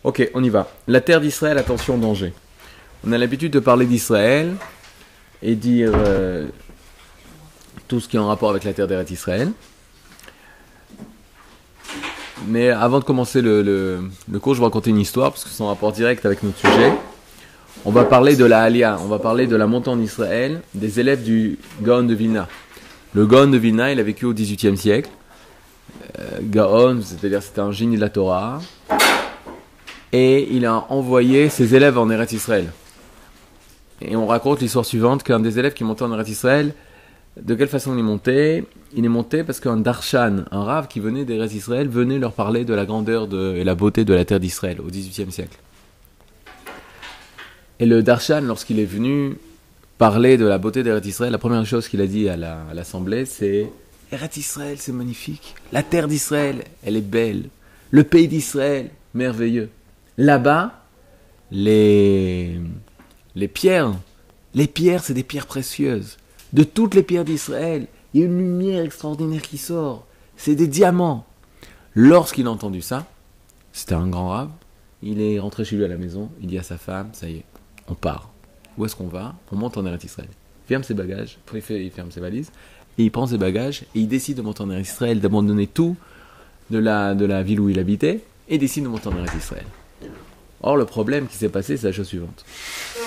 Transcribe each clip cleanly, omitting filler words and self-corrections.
Ok, on y va. La terre d'Israël, attention, danger. On a l'habitude de parler d'Israël et dire tout ce qui est en rapport avec la terre d'Eretz Israël. Mais avant de commencer le cours, je vais raconter une histoire, parce que c'est en rapport direct avec notre sujet. On va parler de la Aliyah, on va parler de la montée en Israël des élèves du Gaon de Vilna. Le Gaon de Vilna, il a vécu au XVIIIe siècle. Gaon, c'est-à-dire c'était un génie de la Torah. Et il a envoyé ses élèves en Eretz Israël. Et on raconte l'histoire suivante, qu'un des élèves qui montait en Eretz Israël, de quelle façon il est monté? Il est monté parce qu'un darshan, un rave qui venait d'Eretz Israël, venait leur parler de la grandeur et la beauté de la terre d'Israël au XVIIIe siècle. Et le darshan, lorsqu'il est venu parler de la beauté d'Eretz Israël, la première chose qu'il a dit à l'assemblée, c'est « Eretz Israël, c'est magnifique. La terre d'Israël, elle est belle. Le pays d'Israël, merveilleux. Là-bas, les pierres, c'est des pierres précieuses. De toutes les pierres d'Israël, il y a une lumière extraordinaire qui sort. C'est des diamants. » Lorsqu'il a entendu ça, c'était un grand rave, il est rentré chez lui à la maison, il dit à sa femme, ça y est, on part. Où est-ce qu'on va? On monte en Eretz Israël. Il ferme ses bagages, il ferme ses valises, et il prend ses bagages, et il décide de monter en Eretz Israël, d'abandonner tout de la ville où il habitait, et décide de monter en Eretz Israël. Or, le problème qui s'est passé, c'est la chose suivante.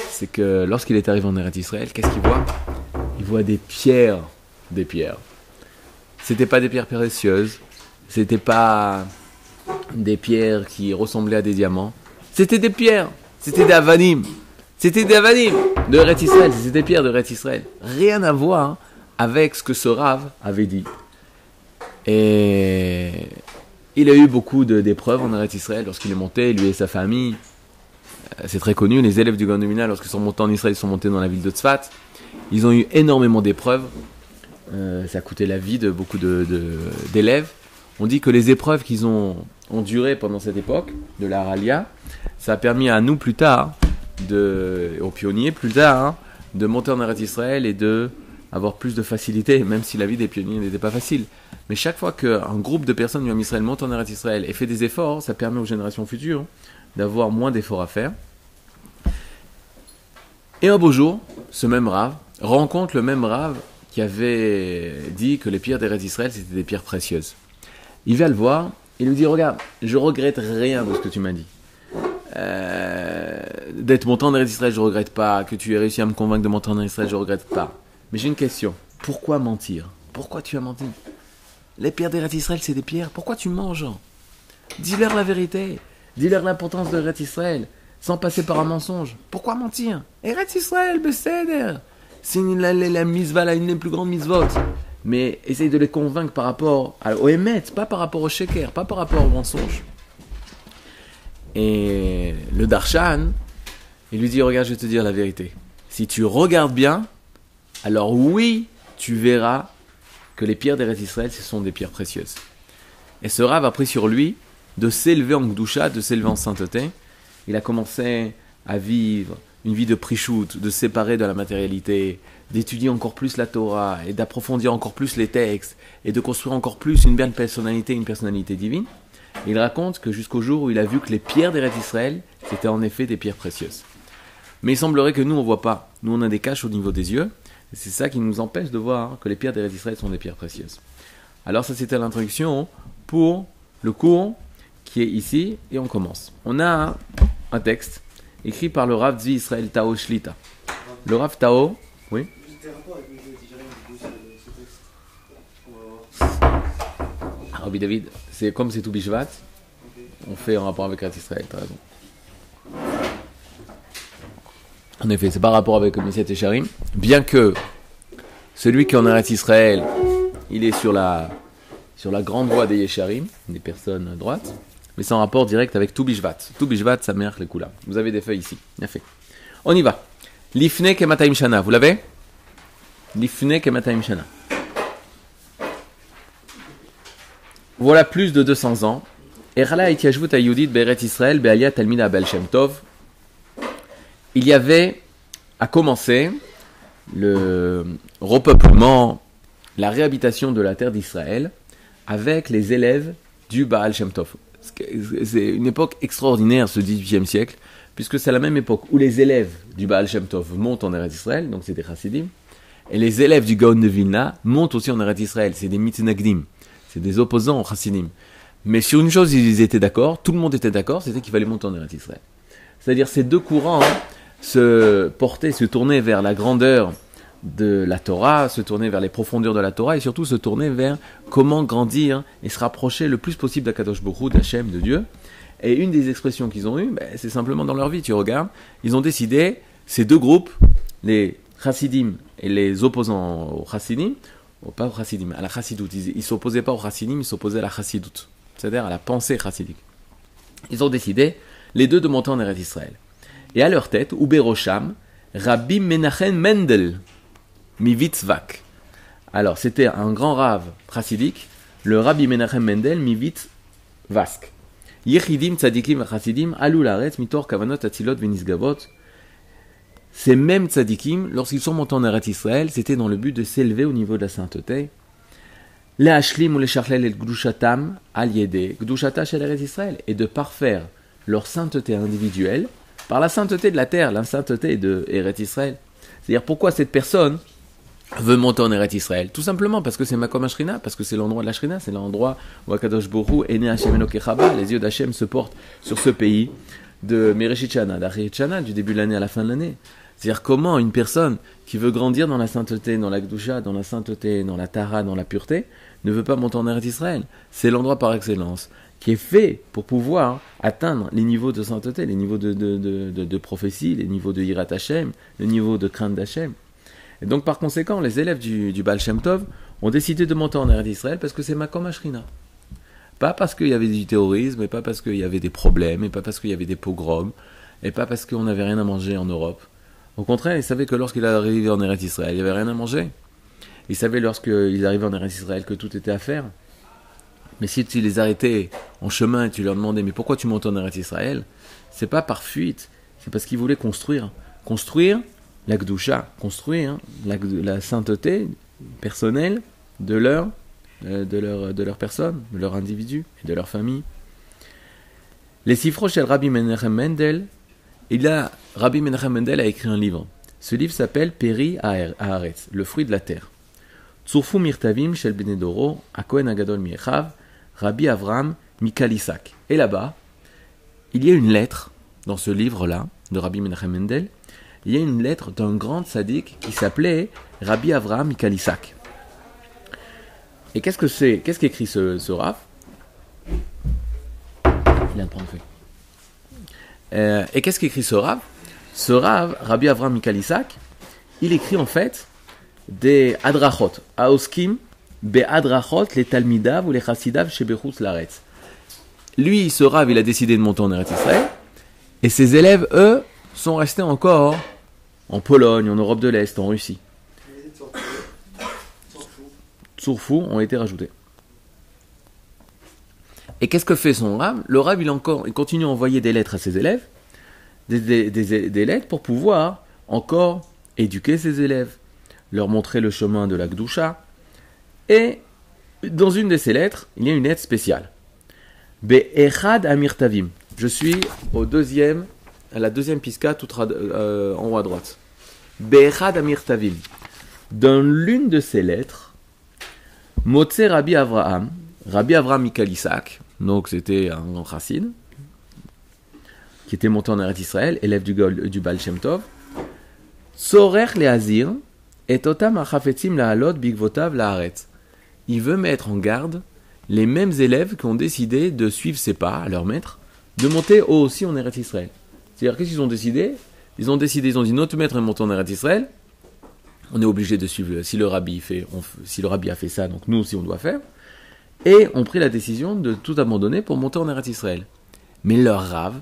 C'est que lorsqu'il est arrivé en Eretz Israël, qu'est-ce qu'il voit? Il voit des pierres. C'était pas des pierres précieuses, c'était pas des pierres qui ressemblaient à des diamants, c'était des pierres, c'était des avanim de Eretz Israël, c'était des pierres de Eretz Israël. Rien à voir avec ce que ce rave avait dit. Et il a eu beaucoup d'épreuves en Eretz Israël lorsqu'il est monté, lui et sa famille. C'est très connu, les élèves du Gaon de Vilna, lorsqu'ils sont montés en Israël, ils sont montés dans la ville de Tzfat. Ils ont eu énormément d'épreuves. Ça a coûté la vie de beaucoup d'élèves. On dit que les épreuves qu'ils ont endurées pendant cette époque, de la Aliyah, ça a permis à nous plus tard, aux pionniers plus tard, de monter en Eretz Israël et d'avoir plus de facilité, même si la vie des pionniers n'était pas facile. Mais chaque fois qu'un groupe de personnes du Ham Israël monte en Eretz Israël et fait des efforts, ça permet aux générations futures d'avoir moins d'efforts à faire. Et un beau jour, ce même rave rencontre le même rave qui avait dit que les pierres d'Eretz Israël c'était des pierres précieuses. Il va le voir et lui dit: regarde, je regrette rien de ce que tu m'as dit. D'être monté en Eretz Israël, je regrette pas. Que tu aies réussi à me convaincre de monter en Eretz Israël, je regrette pas. Mais j'ai une question. Pourquoi mentir? Pourquoi tu as menti? Les pierres d'Eretz Israël, c'est des pierres. Pourquoi tu manges? Dis-leur la vérité. Dis-leur l'importance de Eretz Israël, sans passer par un mensonge. Pourquoi mentir? Eretz Israël, besséder. C'est la mitzvah, une des plus grandes mitzvot. Mais essaye de les convaincre par rapport au émet, pas par rapport au sheker, pas par rapport au mensonge. Et le darshan, il lui dit: regarde, je vais te dire la vérité. Si tu regardes bien, alors oui, tu verras que les pierres d'Eretz Israël, ce sont des pierres précieuses. Et ce rave a pris sur lui de s'élever en Gdusha, de s'élever en sainteté. Il a commencé à vivre une vie de prichout, de se séparer de la matérialité, d'étudier encore plus la Torah et d'approfondir encore plus les textes et de construire encore plus une belle personnalité, une personnalité divine. Il raconte que jusqu'au jour où il a vu que les pierres d'Eretz Israël, c'était en effet des pierres précieuses. Mais il semblerait que nous, on ne voit pas. Nous, on a des caches au niveau des yeux. Et c'est ça qui nous empêche de voir que les pierres d'Eretz Israël sont des pierres précieuses. Alors ça, c'était l'introduction pour le cours qui est ici. Et on commence. On a un texte écrit par le Rav Zvi Israël Tao Shlita. Le Rav Tao, oui. Rabbi David, c'est comme c'est tout Bishvat, on fait en rapport avec Eretz Israël, t'as raison. En effet, c'est pas rapport avec Messiat et Sharim, bien que celui qui est en Eretz Israël, il est sur la grande voie des Yesharim, des personnes à droite, mais c'est en rapport direct avec tout Bishvat. Tout Bishvat, ça mère les koulam. Vous avez des feuilles ici, bien fait. On y va. Lifne kemataim shana, vous l'avez? Lifne kemataim shana. Voilà plus de 200 ans. Erala itiashvut ayudit be'eretz Israël be'aliyat talmida Baal Shem Tov. Il y avait à commencer le repeuplement, la réhabitation de la terre d'Israël avec les élèves du Baal Shem Tov. C'est une époque extraordinaire, ce 18e siècle, puisque c'est la même époque où les élèves du Baal Shem Tov montent en Eretz Israël, donc c'est des Chassidim, et les élèves du Gaon de Vilna montent aussi en Eretz Israël, c'est des Mitnagdim, c'est des opposants aux Chassidim. Mais sur une chose, ils étaient d'accord, tout le monde était d'accord, c'était qu'il fallait monter en Eretz Israël. C'est-à-dire ces deux courants se tourner vers la grandeur de la Torah, se tourner vers les profondeurs de la Torah et surtout se tourner vers comment grandir et se rapprocher le plus possible d'Akadosh Baruch Hu, d'Hachem, de Dieu. Et une des expressions qu'ils ont eues, c'est simplement dans leur vie, tu regardes, ils ont décidé, ces deux groupes, les Chassidim et les opposants aux Chassidim, pas aux Chassidim, à la Chassidoute, ils ne s'opposaient pas aux Chassidim, ils s'opposaient à la Chassidoute, c'est-à-dire à la pensée chassidique. Ils ont décidé, les deux, de monter en Eretz Israël. Et à leur tête, Uberosham, Rabbi Menachem Mendel, Mivitzvak. Alors, c'était un grand rave chassidique, le Rabbi Menachem Mendel Mivitzvak. Yechidim tzadikim chassidim alou laretz mitor kavanot atzilot venisgavot. Ces mêmes tzadikim, lorsqu'ils sont montés en Eretz Israël, c'était dans le but de s'élever au niveau de la sainteté. Les hashlim ou les charlel et gdushatam al yede gdushata shel Eretz Israël, et de parfaire leur sainteté individuelle par la sainteté de la terre, la sainteté de Eretz Israël. C'est-à-dire, pourquoi cette personne veut monter en Eretz Israël? Tout simplement parce que c'est Makom HaShrina, parce que c'est l'endroit de la Shrina, c'est l'endroit où Akadosh Baruch Hu est né Hashem Eloke Chaba, les yeux d'Hachem se portent sur ce pays de Mereshit Shana, d'Achrit Shana, du début de l'année à la fin de l'année. C'est-à-dire comment une personne qui veut grandir dans la sainteté, dans la Gdusha, dans la sainteté, dans la Tara, dans la pureté, ne veut pas monter en Eretz Israël. C'est l'endroit par excellence qui est fait pour pouvoir atteindre les niveaux de sainteté, les niveaux de prophétie, les niveaux de Yirat Hashem, le niveau de crainte d'Hachem. Et donc par conséquent, les élèves du Baal Shem Tov ont décidé de monter en Eretz Israël parce que c'est Makom HaShrina. Pas parce qu'il y avait du terrorisme, et pas parce qu'il y avait des problèmes, et pas parce qu'il y avait des pogroms, et pas parce qu'on n'avait rien à manger en Europe. Au contraire, ils savaient que lorsqu'ils arrivaient en Eretz Israël, il n'y avait rien à manger. Ils savaient lorsqu'ils arrivaient en Eretz Israël que tout était à faire. Mais si tu les arrêtais en chemin et tu leur demandais « Mais pourquoi tu montes en Eretz Israël ?» C'est pas par fuite, c'est parce qu'ils voulaient construire. Construire la Gdusha, construire la sainteté personnelle de leur personne, de leur individu et de leur famille. Les Sifro shel Rabbi Menachem Mendel, Rabbi Menachem Mendel a écrit un livre. Ce livre s'appelle Peri Haaretz, le fruit de la terre. Tzurfu Mirtavim shel Bnei Doro, Akohen Agadol Miechav, Rabbi Avram Mikalisak. Et là-bas, il y a une lettre, dans ce livre-là, de Rabbi Menachem Mendel, il y a une lettre d'un grand tzaddik qui s'appelait Rabbi Avram Mikalisak. Et qu'est-ce qu'écrit ce Rav? Il vient de prendre feu. Et qu'est-ce qu'écrit ce Rav? Ce Rav, Rabbi Avram Mikalisak, il écrit en fait des adrachot, aoskim, be adrachot, les talmidav ou les chassidav chez Bechutz Laretz. Lui, ce Rav, il a décidé de monter en Eretz Israël, et ses élèves, eux, sont restés encore en Pologne, en Europe de l'Est, en Russie. Tzurfou ont été rajoutés. Et qu'est-ce que fait son Rav? Le Rav, il continue à envoyer des lettres à ses élèves, des lettres pour pouvoir encore éduquer ses élèves, leur montrer le chemin de la Gdusha. Et dans une de ces lettres, il y a une lettre spéciale. Be'echad Amirtavim. Je suis à la deuxième piska, tout en haut à droite. Be'echad Amirtavim. Dans l'une de ces lettres, Motse Rabbi Avraham Mikalisak, donc c'était un grand chassid, qui était monté en Eretz Israël, élève du Baal Shem Tov, Sorech le'azir et otam achafetzim la'alot bigvotav la'aretz. Il veut mettre en garde les mêmes élèves qui ont décidé de suivre ses pas, à leur maître, de monter eux aussi en Eretz Israël. C'est-à-dire qu'est-ce qu'ils ont décidé? Ils ont dit notre maître est monté en Eretz Israël, on est obligé de suivre, si le rabbi a fait ça, donc nous aussi on doit faire, et ont pris la décision de tout abandonner pour monter en Eretz Israël. Mais leur Rav,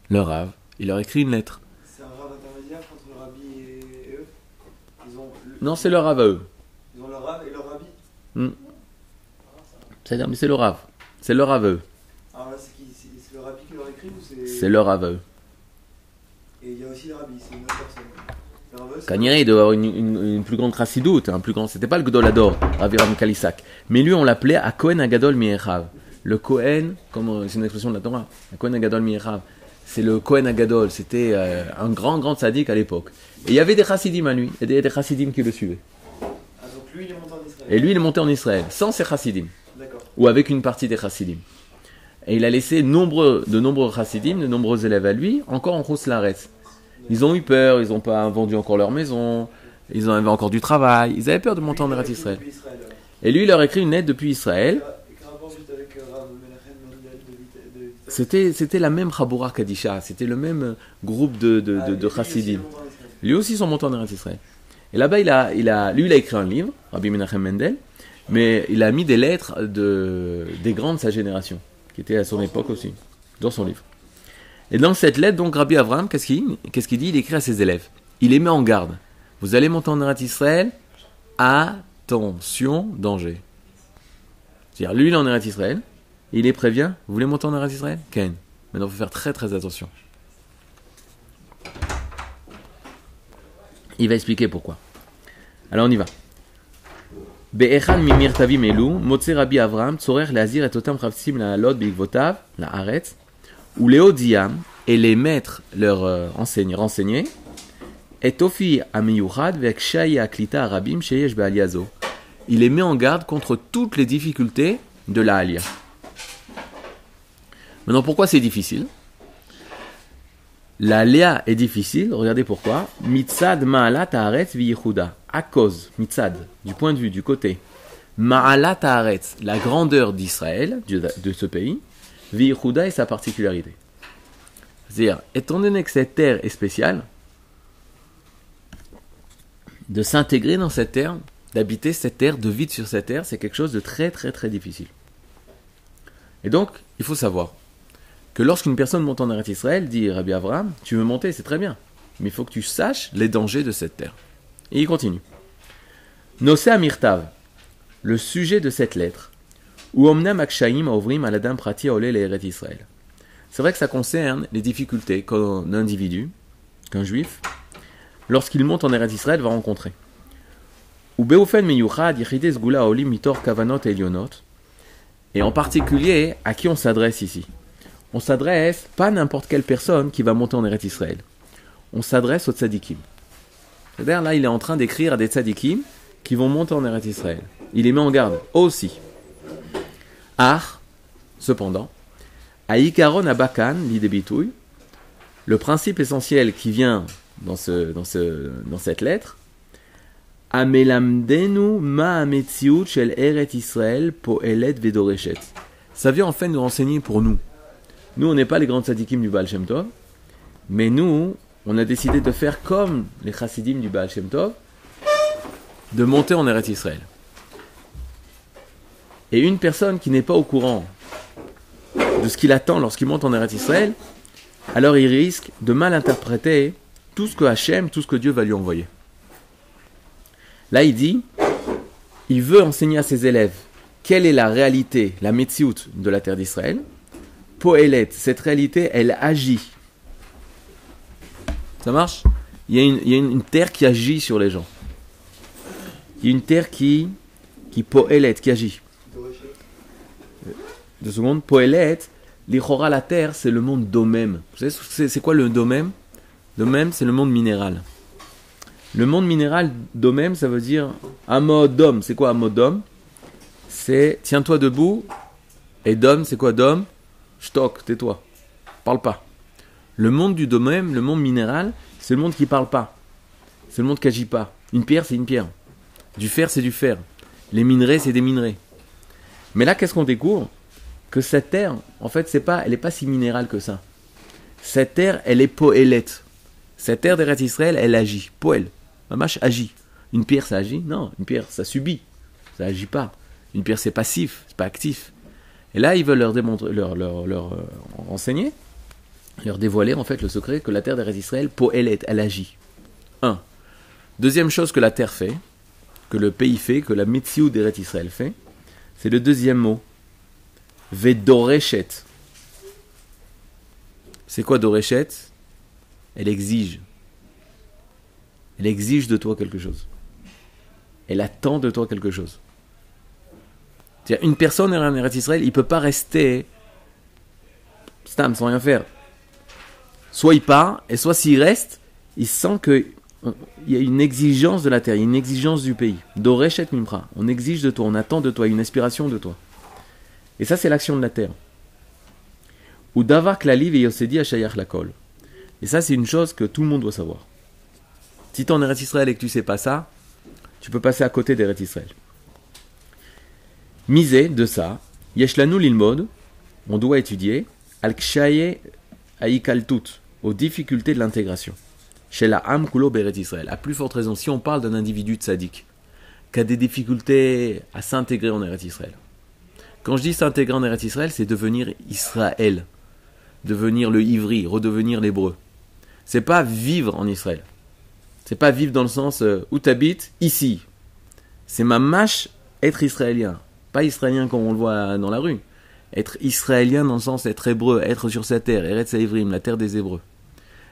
il leur écrit une lettre. C'est un Rav intermédiaire entre le rabbi et eux? Non, c'est leur Rav à eux. Ils ont leur Rav et leur rabbi? C'est-à-dire, mais c'est le Rav. C'est leur Rav à eux. Alors là, c'est le rabbi qui leur écrit ou c'est... C'est leur Rav à eux. Et il y a aussi le rabbi, c'est une autre personne. Kanyere, il doit avoir une plus grande chassidoute, c'était pas le Gdolador, Rabbi Ram Kalisak. Mais lui, on l'appelait Akohen Agadol Miechav. le Kohen, comme c'est une expression de la Torah, le Kohen Agadol Mi'echav, c'est le Kohen Agadol, c'était un grand tzaddik à l'époque. Et il y avait des chassidim à lui, et des chassidim qui le suivaient. Ah, donc lui, il est monté en Israël. Et lui, il est monté en Israël, sans ses chassidim, D'accord. ou avec une partie des chassidim. Et il a laissé de nombreux chassidim, de nombreux élèves à lui, encore en Chutz La'aretz. Ils ont eu peur, ils n'ont pas vendu encore leur maison, ils en avaient encore du travail, ils avaient peur de monter en Eretz Israël. Depuis Israël, alors. Et lui, il leur a écrit une lettre depuis Israël. Et quel rapport juste avec Rav Menachem Mendel de Vitebsk? C'était la même Chaboura Kadisha, c'était le même groupe de chassidim. Lui aussi, ils sont montés en Eretz Israël. Et là-bas, lui, il a écrit un livre, Rabbi Menachem Mendel, mais il a mis des lettres des grands de sa génération, qui étaient à son époque aussi, dans son livre. Et dans cette lettre, donc, Rabbi Avraham, qu'est-ce qu'il dit? Il écrit à ses élèves. Il les met en garde. Vous allez monter en Eretz Israël, attention, danger. C'est-à-dire, lui, il est en Eretz Israël, il les prévient, vous voulez monter en Eretz Israël? Ken. Maintenant, il faut faire très très attention. Il va expliquer pourquoi. Alors, on y va. Be'echan mimir tavim elu, motze Rabbi Avraham, tzorer le'azir et otam chavtsim la'alot be'ikvotav, la'aretz, ou Léodiam et les maîtres leur renseigner, et Tofi Amiyuchad vek Shai Aklita Arabim Sheyesh Be'aliazo. Il les met en garde contre toutes les difficultés de la Alia. Maintenant, pourquoi c'est difficile? La Alia est difficile, regardez pourquoi. Mitzad Ma'alat Haaretz V'yichuda. À cause, Mitzad, du point de vue, du côté. Ma'alat Haaretz, la grandeur d'Israël, de ce pays. V'yichuda et sa particularité. C'est-à-dire, étant donné que cette terre est spéciale, de s'intégrer dans cette terre, d'habiter cette terre, de vivre sur cette terre, c'est quelque chose de très très très difficile. Et donc, il faut savoir que lorsqu'une personne monte en Eretz Israël, dit Rabbi Avraham, tu veux monter, c'est très bien, mais il faut que tu saches les dangers de cette terre. Et il continue. Nosé Amirtav, le sujet de cette lettre, ou omnam akshaim aovrim aladam prati olé l'Eretz Israël. C'est vrai que ça concerne les difficultés qu'un individu, qu'un juif, lorsqu'il monte en Eretz Israël, va rencontrer. Ou beofen meyuchad yichide sgula olim mitor kavanot elionot. Et en particulier, à qui on s'adresse ici? On s'adresse pas à n'importe quelle personne qui va monter en Eretz Israël. On s'adresse aux tzadikim. C'est-à-dire là, il est en train d'écrire à des tzadikim qui vont monter en Eretz Israël. Il les met en garde aussi. Cependant, Aïkaron Abakan, l'idébitouille, le principe essentiel qui vient dans cette lettre, Amelamdenu ma ametziut shel Eret Israël poelet vedoreshet. Ça vient en fait nous renseigner pour nous. Nous, on n'est pas les grands tzadikim du Baal Shem Tov, mais nous, on a décidé de faire comme les chassidim du Baal Shem Tov, de monter en Eretz Israël. Et une personne qui n'est pas au courant de ce qu'il attend lorsqu'il monte en Eretz Israël, alors il risque de mal interpréter tout ce que Hachem, tout ce que Dieu va lui envoyer. Là, il dit, il veut enseigner à ses élèves quelle est la réalité, la metsiout de la terre d'Israël. Poélet, cette réalité, elle agit. Ça marche? Il y a une terre qui agit sur les gens. Il y a une terre qui poélet, qui agit. 2 secondes. Poélet, l'ichora, la terre, c'est le monde domem. Vous savez, c'est quoi le domem? Domem, c'est le monde minéral. Le monde minéral, domem, ça veut dire amodom. C'est quoi amodom? C'est tiens-toi debout. Et dom, c'est quoi dom? Shtok, tais-toi. Parle pas. Le monde du domem, le monde minéral, c'est le monde qui parle pas. C'est le monde qui agit pas. Une pierre, c'est une pierre. Du fer, c'est du fer. Les minerais, c'est des minerais. Mais là, qu'est-ce qu'on découvre? Que cette terre, en fait, elle n'est pas si minérale que ça. Cette terre, elle est poélette. Cette terre d'Eretz Israël, elle agit. Poël. Mamash agit. Une pierre, ça agit? Non, une pierre, ça subit. Ça agit pas. Une pierre, c'est passif, c'est pas actif. Et là, ils veulent leur démontrer, leur enseigner, leur dévoiler en fait le secret que la terre d'Eretz Israël, poëlet, elle agit. 1. Deuxième chose que la terre fait, que le pays fait, que la Metziou d'Eretz Israël fait, c'est le deuxième mot. Vedoreshet. C'est quoi Doreshet? Elle exige. Elle exige de toi quelque chose. Elle attend de toi quelque chose. C'est-à-dire, une personne en Eretz Israël, il ne peut pas rester stam, sans rien faire. Soit il part, et soit s'il reste, il sent qu'il y a une exigence de la terre, il y a une exigence du pays. Doreshet Mimra. On exige de toi, on attend de toi, une aspiration de toi. Et ça, c'est l'action de la terre. Ou Davar Klali Veyosedi Hashayach Lakol. Et ça, c'est une chose que tout le monde doit savoir. Si tu es en Eretz Israël et que tu ne sais pas ça, tu peux passer à côté d'Eretz Israël. Misé de ça, Yeshlanu Lilmod, on doit étudier, Al-Kshaye Aikaltut, aux difficultés de l'intégration. Chez la Ham Kulo Beret Israël. À plus forte raison, si on parle d'un individu tzaddik, qui a des difficultés à s'intégrer en Eretz Israël. Quand je dis s'intégrer en Eretz Israël, c'est devenir Israël, devenir le ivri, redevenir l'hébreu. C'est pas vivre en Israël. C'est pas vivre dans le sens où t'habites, ici. C'est mamash être israélien. Pas israélien comme on le voit dans la rue. Être israélien dans le sens être hébreu, être sur sa terre, Eretz Haïvrim, la terre des Hébreux.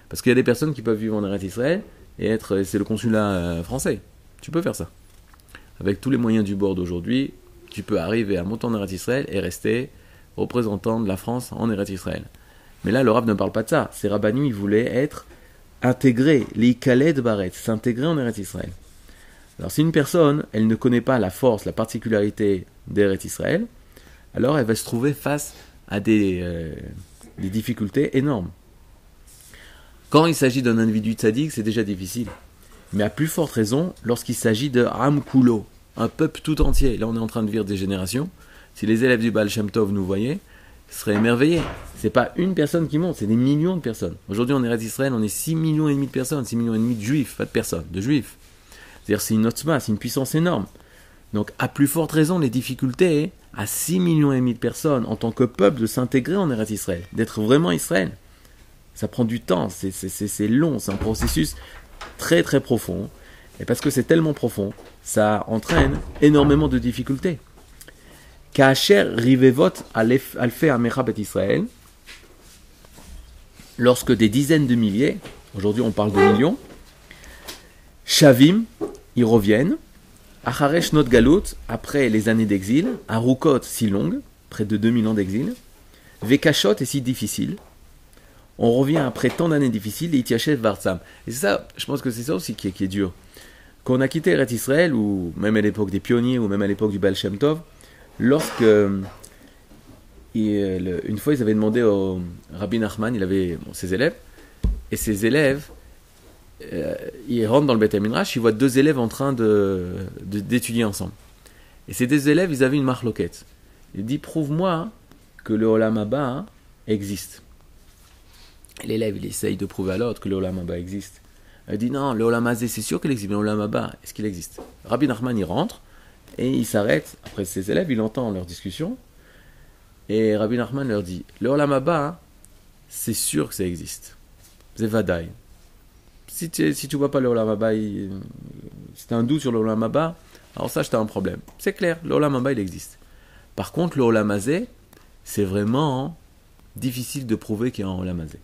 Parce qu'il y a des personnes qui peuvent vivre en Eretz Israël et être, c'est le consulat français. Tu peux faire ça. Avec tous les moyens du bord d'aujourd'hui, tu peux arriver à monter en Eretz Israël et rester représentant de la France en Eretz Israël. Mais là, le Rav ne parle pas de ça. Ces Rabbanim, ils voulaient être intégrés, les Khaled Baret, s'intégrer en Eretz Israël. Alors si une personne, elle ne connaît pas la force, la particularité d'Eretz Israël, alors elle va se trouver face à des difficultés énormes. Quand il s'agit d'un individu tzaddik, c'est déjà difficile. Mais à plus forte raison, lorsqu'il s'agit de Am Kulo, un peuple tout entier. Là, on est en train de vivre des générations. Si les élèves du Baal Shem Tov nous voyaient, ils seraient émerveillés. C'est pas une personne qui monte, c'est des millions de personnes. Aujourd'hui, en Eretz Israël, on est 6,5 millions de personnes, 6,5 millions de juifs, pas de personnes, de juifs. C'est-à-dire, c'est une otzma, c'est une puissance énorme. Donc, à plus forte raison, les difficultés à 6,5 millions de personnes en tant que peuple de s'intégrer en Eretz Israël, d'être vraiment Israël. Ça prend du temps, c'est long, c'est un processus très très profond. Et parce que c'est tellement profond, ça entraîne énormément de difficultés. Ka'asher rivevot alfe amecha bet Israël, lorsque des dizaines de milliers, aujourd'hui on parle de millions, Shavim, ils reviennent, Acharesh not galut, après les années d'exil, Arukot si longue, près de 2000 ans d'exil, Vekashot est si difficile, on revient après tant d'années difficiles, et Itiachev Varsam. Et c'est ça, je pense que c'est ça aussi qui est dur. Quand on a quitté Eretz Israël, ou même à l'époque des pionniers, ou même à l'époque du Baal Shem Tov, lorsque une fois ils avaient demandé au Rabbi Nachman, il avait ses élèves, et ses élèves, ils rentrent dans le Beth Midrash, ils voient deux élèves en train d'étudier ensemble. Et ces deux élèves, ils avaient une marloquette. Il dit, prouve-moi que le Olam Haba existe. Et l'élève, il essaye de prouver à l'autre que le Olam Haba existe. Il dit, non, le Olam Hazé, c'est sûr qu'il existe, mais le Olam Haba, est-ce qu'il existe? Rabbi Nachman, il rentre, et il s'arrête, après ses élèves, il entend leur discussion, et Rabbi Nachman leur dit, le Olam Haba, c'est sûr que ça existe. C'est Vadaï. Si tu vois pas le Olam Haba, si tu as un doute sur le Olam Haba, alors ça, tu as un problème. C'est clair, le Olam Haba, il existe. Par contre, le Olam Hazé, c'est vraiment difficile de prouver qu'il y a un Olam Hazé.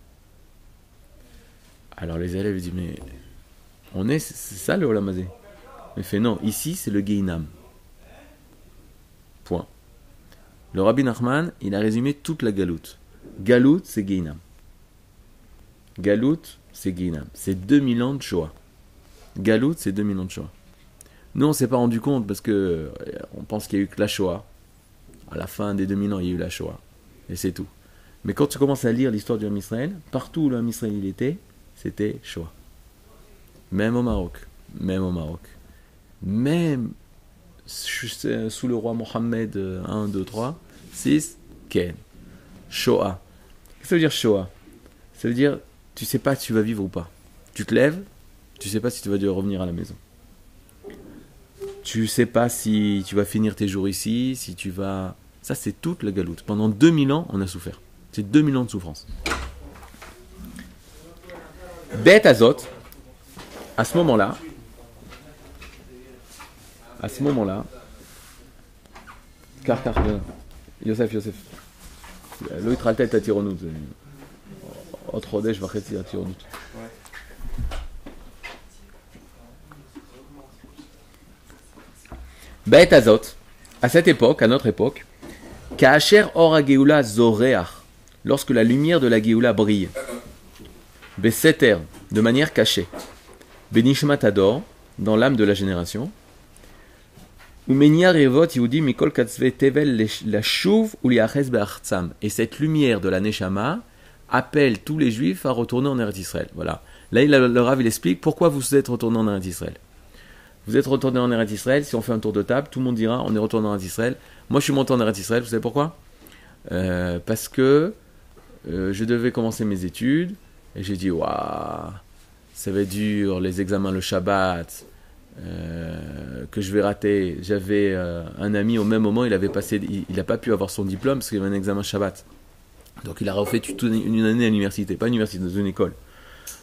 Alors les élèves disent, mais c'est ça le Olam Hazé. Il fait non, ici c'est le Gehinam. Point. Le Rabbi Nachman, il a résumé toute la Galoute. Galoute, c'est Gehinam. Galoute, c'est Gehinam. C'est 2000 ans de Shoah. Galoute, c'est 2000 ans de Shoah. Nous, on ne s'est pas rendu compte parce que on pense qu'il y a eu que la Shoah. À la fin des 2000 ans, il y a eu la Shoah. Et c'est tout. Mais quand tu commences à lire l'histoire du Ham Israël, partout où le Ham Israël il était, c'était Shoah. Même au Maroc. Même sous le roi Mohammed 1, 2, 3, 6, Ken. Shoah. Qu'est-ce que ça veut dire Shoah? Ça veut dire, tu sais pas si tu vas vivre ou pas. Tu te lèves, tu sais pas si tu vas devoir revenir à la maison. Tu sais pas si tu vas finir tes jours ici, si tu vas... Ça, c'est toute la galoute. Pendant 2000 ans, on a souffert. C'est 2000 ans de souffrance. Bet Azot, à ce moment-là, car, Yosef, לא התחלת את הטירונות, עוד חודש וחצי הטירונות. בעת הזאת, à cette époque, à notre époque, Ka'asher or ha-geoula zoreach, lorsque la lumière de la Géoula brille, Beseter, de manière cachée, Benishmat Ador, dans l'âme de la génération, Umenia revot Yehudi mikol katzve tevel lashuv uliaches be'artzam, et cette lumière de la Neshama appelle tous les Juifs à retourner en Eretz Israël. Voilà. Là, le Rav, il explique pourquoi vous êtes retournés en Eretz Israël. Vous êtes retournés en Eretz Israël, si on fait un tour de table, tout le monde dira on est retourné en Eretz Israël. Moi, je suis monté en Eretz Israël, vous savez pourquoi parce que je devais commencer mes études, et j'ai dit, waouh, ça va être dur, les examens le Shabbat, que je vais rater. J'avais un ami, au même moment, il n'a pas pu avoir son diplôme parce qu'il y avait un examen Shabbat. Donc il a refait toute une année à l'université, pas à l'université, dans une école.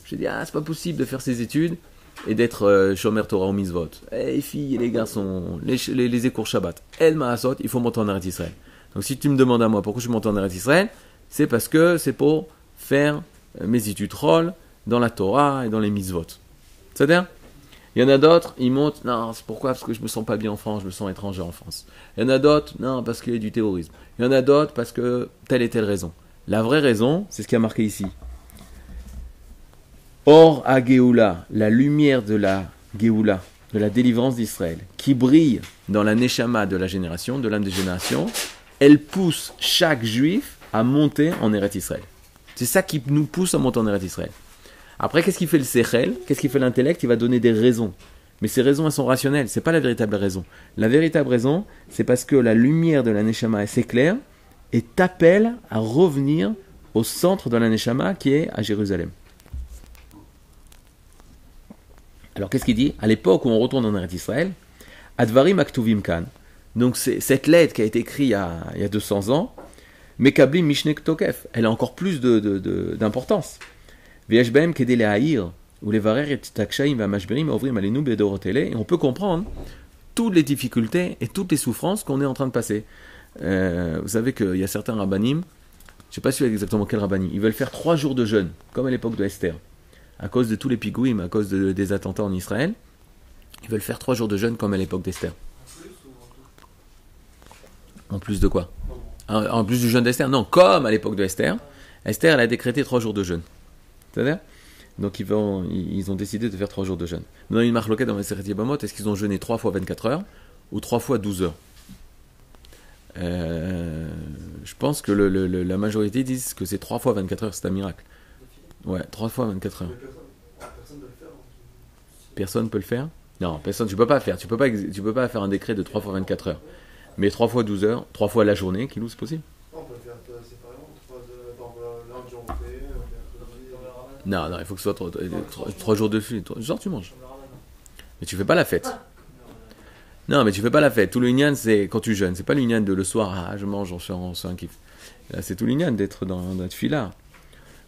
J'ai dit, c'est pas possible de faire ses études et d'être Shomer Torah ou Mitzvot. Les filles et les garçons, les écours Shabbat, El Maasot, il faut monter en Eretz Israël. Donc si tu me demandes à moi pourquoi je monte en Eretz Israël, c'est parce que c'est pour faire mes études Rol dans la Torah et dans les Mitzvot. C'est-à-dire, il y en a d'autres, ils montent, non, c'est pourquoi? Parce que je me sens pas bien en France, je me sens étranger en France. Il y en a d'autres, non, parce qu'il y a du terrorisme. Il y en a d'autres parce que telle et telle raison. La vraie raison, c'est ce qui a marqué ici. Or à Géoula, la lumière de la Géoula, de la délivrance d'Israël, qui brille dans la Neshama de la génération, de l'âme des générations, elle pousse chaque juif à monter en Eretz Israël. C'est ça qui nous pousse à monter en Eretz Israël. Après, qu'est-ce qui fait le Sechel? Qu'est-ce qui fait l'intellect? Il va donner des raisons. Mais ces raisons, elles sont rationnelles. C'est pas la véritable raison. La véritable raison, c'est parce que la lumière de la Neshama s'éclaire et t'appelle à revenir au centre de la Neshama qui est à Jérusalem. Alors, qu'est-ce qu'il dit? À l'époque où on retourne en Eretz Israël, Advarim Aktuvim Kan. Donc, c'est cette lettre qui a été écrite il y a 200 ans, Mekablim Mishnek Tokef. Elle a encore plus d'importance. VHBM Kedele Haïr, ou les Varer et Takshaim Vamashberim Ovrim Alenu Bedorotele. Et on peut comprendre toutes les difficultés et toutes les souffrances qu'on est en train de passer. Vous savez qu'il y a certains rabbanim, je ne sais pas si c'est exactement quel rabbanim, ils veulent faire 3 jours de jeûne, comme à l'époque de Esther. À cause de tous les pigouim, à cause des attentats en Israël, ils veulent faire 3 jours de jeûne comme à l'époque d'Esther. En plus de quoi? En plus du jeûne d'Esther? Non, comme à l'époque de Esther. Esther, elle a décrété 3 jours de jeûne. C'est-à-dire? Donc ils ont décidé de faire 3 jours de jeûne. Dans une marloquette dans les Masechet Yebamot, est-ce qu'ils ont jeûné 3 fois 24 heures ou 3 fois 12 heures? Je pense que la majorité disent que c'est 3 fois 24 heures, c'est un miracle. Ouais, 3 fois 24 heures. Personne ne peut le faire. Personne peut le faire? Non, personne, tu peux pas faire. Tu peux pas faire un décret de 3 fois 24 heures. Mais 3 fois 12 heures, 3 fois la journée, Kilou, c'est possible? On peut le faire séparément. Par exemple, lundi on fait, mercredi. Non, il faut que ce soit 3 jours de suite. Genre, tu manges. Mais tu fais pas la fête. Non, mais tu fais pas la fête. Tout le Inyan, c'est quand tu jeûnes. C'est pas l'Inyan de le soir, je mange, on fait un kiff. Là, c'est tout l'Inyan d'être dans la tefila.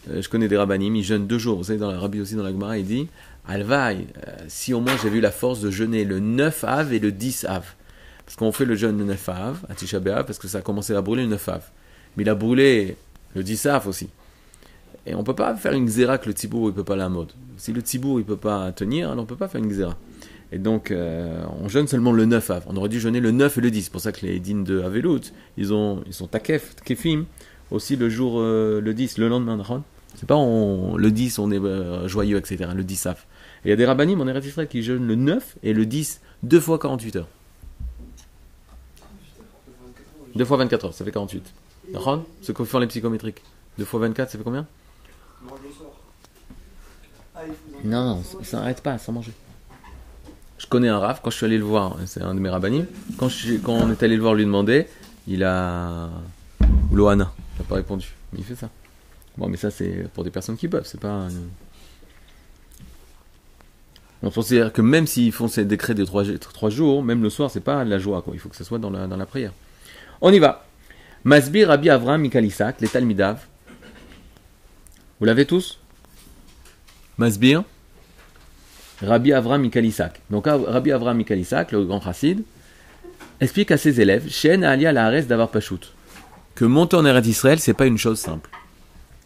Je connais des rabbanim, ils jeûnent 2 jours. Vous savez, dans la Rabbi aussi, dans la Gemara, il dit Alvaï, si au moins j'avais eu la force de jeûner le 9 Av et le 10 Av. Parce qu'on fait le jeûne le 9 Av, à Tisha B'Av, parce que ça a commencé à brûler le 9 Av. Mais il a brûlé le 10 Av aussi. Et on ne peut pas faire une xéra que le tzibour ne peut pas la mode. Si le tzibour ne peut pas tenir, alors on ne peut pas faire une xéra. Et donc, on jeûne seulement le 9 Av. On aurait dû jeûner le 9 et le 10. C'est pour ça que les dînes de Avelout, ils sont takefim, aussi le jour, le 10, le lendemain. C'est pas le 10, on est joyeux, etc. Le 10 Av. Et il y a des rabbanim en Eretz Israël qui jeûnent le 9 et le 10, 2 fois 48 heures. 2 fois 24 heures, ça fait 48. D'accord? Ce que font les psychométriques. 2 fois 24, ça fait combien? Mange le soir. Non, ça n'arrête pas, sans manger. Je connais un raf, quand je suis allé le voir, c'est un de mes rabbanim, quand on est allé le voir lui demander, il a... Lohana, il n'a pas répondu, mais il fait ça. Bon, mais ça c'est pour des personnes qui peuvent, c'est pas... On considère que même s'ils font ces décrets de 3 jours, même le soir, c'est pas de la joie, quoi. Il faut que ce soit dans la prière. On y va. Masbir Rabbi Avraham Mikal Isaac, les Talmidav. Vous l'avez tous? Masbir Rabbi Avraham Mikal Isaac. Donc Rabbi Avraham Mikal Isaac, le grand chassid, explique à ses élèves Shen Alia la Haaretz Davar Pashut, que monter en Eretz Israël, c'est pas une chose simple.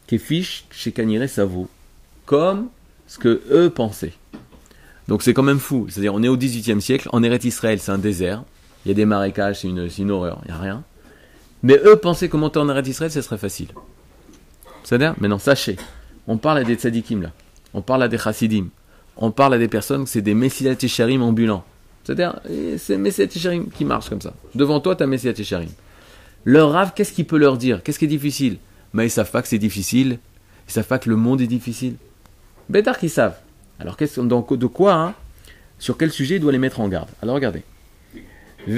Kefish chez Kanire Savo, comme ce que eux pensaient. Donc c'est quand même fou. C'est-à-dire, on est au XVIIIe siècle, en Eretz Israël, c'est un désert. il y a des marécages, c'est une horreur, il n'y a rien. Mais eux pensaient que monter en Eretz Israël, ce serait facile. C'est-à-dire, mais non, sachez, on parle à des tzadikim là, on parle à des chassidim, on parle à des personnes, c'est des Messilat Yesharim ambulants. C'est-à-dire, c'est Messilat Yesharim qui marche comme ça. Devant toi, tu as Messilat Yesharim. Leur Rav, qu'est-ce qu'il peut leur dire? Qu'est-ce qui est difficile? Mais ils savent pas que c'est difficile, ils savent pas que le monde est difficile. Bétar qu'ils savent. Alors, de quoi, hein, sur quel sujet il doit les mettre en garde? Alors, regardez. Et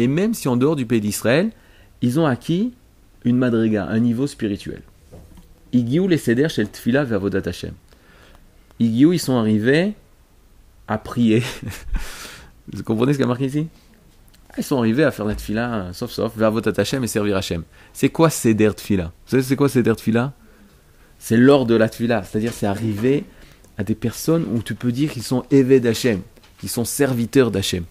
même si en dehors du pays d'Israël, ils ont acquis une madriga, un niveau spirituel. Igiou les seder shel tfila ve'avodat Hashem. Igiou, ils sont arrivés à prier. Vous comprenez ce qu'il y a marqué ici? Ils sont arrivés à faire la tfila, sauf, ve'avodat Hashem et servir Hashem. C'est quoi seder tfila? Vous savez c'est quoi seder tfila? C'est l'ordre de la tfila, c'est-à-dire c'est arriver à des personnes où tu peux dire qu'ils sont évêques d'Hachem, qu'ils sont serviteurs d'Hachem.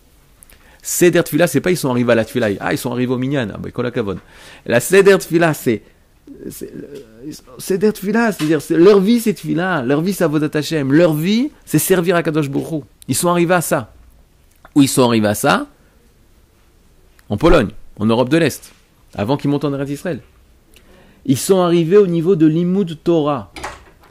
Seder Tfila, c'est pas ils sont arrivés à la Tfila, ils sont arrivés au Minyan, kol hakavod. La Seder Tfila, c'est Seder Tfila, c'est-à-dire leur vie c'est Tfila, leur vie c'est Avodat Hachem, leur vie c'est servir à Kadosh Baruch Hu. Ils sont arrivés à ça. Où ils sont arrivés à ça? En Pologne, en Europe de l'Est, avant qu'ils montent en Eretz Israël. Ils sont arrivés au niveau de l'Imoud Torah.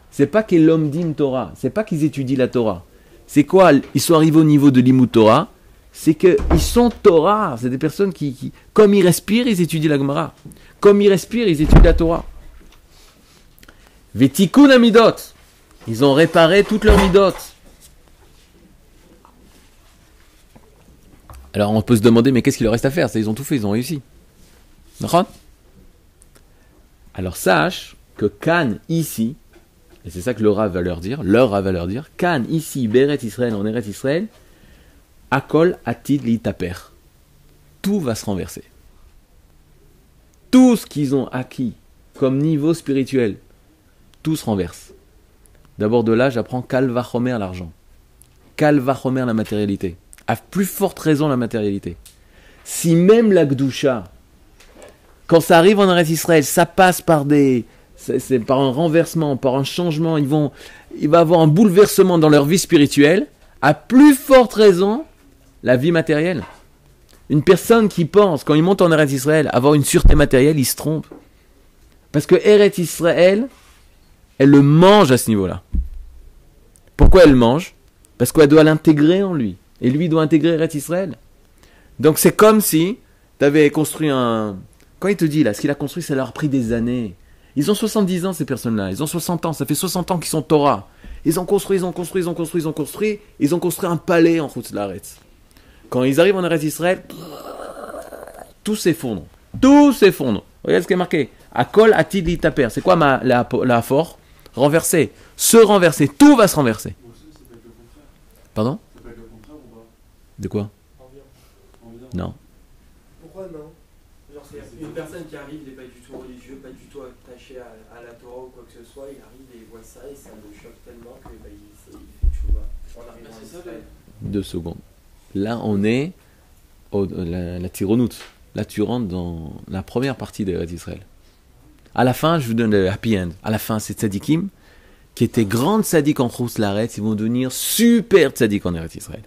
C'est pas qu'ils l'omdim Torah, c'est pas qu'ils étudient la Torah. C'est quoi? Ils sont arrivés au niveau de l'Imoud Torah, c'est qu'ils sont Torah, c'est des personnes qui, comme ils respirent, ils étudient la Gemara. Comme ils respirent, ils étudient la Torah. Vetikun amidot, ils ont réparé toutes leurs midot. Alors on peut se demander, mais qu'est-ce qu'il leur reste à faire? Ils ont tout fait, ils ont réussi. D'accord? Alors sache que Cannes ici, et c'est ça que leur Rav va leur dire, Cannes ici, Beret Israël, en Eretz Israël, Akol Atid Litaper. Tout va se renverser. Tout ce qu'ils ont acquis comme niveau spirituel, tout se renverse. D'abord de là, j'apprends Kalvachomer l'argent. Kalvachomer la matérialité. À plus forte raison la matérialité. Si même la Gdusha, quand ça arrive en Eretz Israël, ça passe par c'est par un renversement, par un changement, il va y avoir un bouleversement dans leur vie spirituelle, à plus forte raison, la vie matérielle. Une personne qui pense, quand il monte en Eretz Israël, avoir une sûreté matérielle, il se trompe. Parce que Eretz Israël, elle le mange à ce niveau-là. Pourquoi elle le mange? Parce qu'elle doit l'intégrer en lui. Et lui doit intégrer Eretz Israël. Donc c'est comme si tu avais construit un... Quand il te dit là, ce qu'il a construit, ça leur a pris des années. Ils ont 70 ans ces personnes-là, ils ont 60 ans, ça fait 60 ans qu'ils sont Torah. Ils ont construit un palais en Chutz La'aretz. Quand ils arrivent en Eretz Israël, tout s'effondre. Regardez ce qui est marqué. Akol atid litaper. C'est quoi la for? Renverser. Se renverser. Tout va se renverser. Pardon? Ça peut être le contraire ou pas? De quoi? Environ. Non. Pourquoi non? Genre, c'est une personne qui arrive, il n'est pas du tout religieux, pas du tout attaché à la Torah ou quoi que ce soit, il arrive et il voit ça et ça le choque tellement que il fait tchouva en arrivant en Israël. 2 secondes. Là, on est la tironoute. Là, tu rentres dans la première partie d'Eretz Israël. À la fin, je vous donne le happy end. À la fin, c'est tzadikim qui étaient grandes tzadiks en Chutz La'aretz, ils vont devenir super tzadiks en Eretz Israël.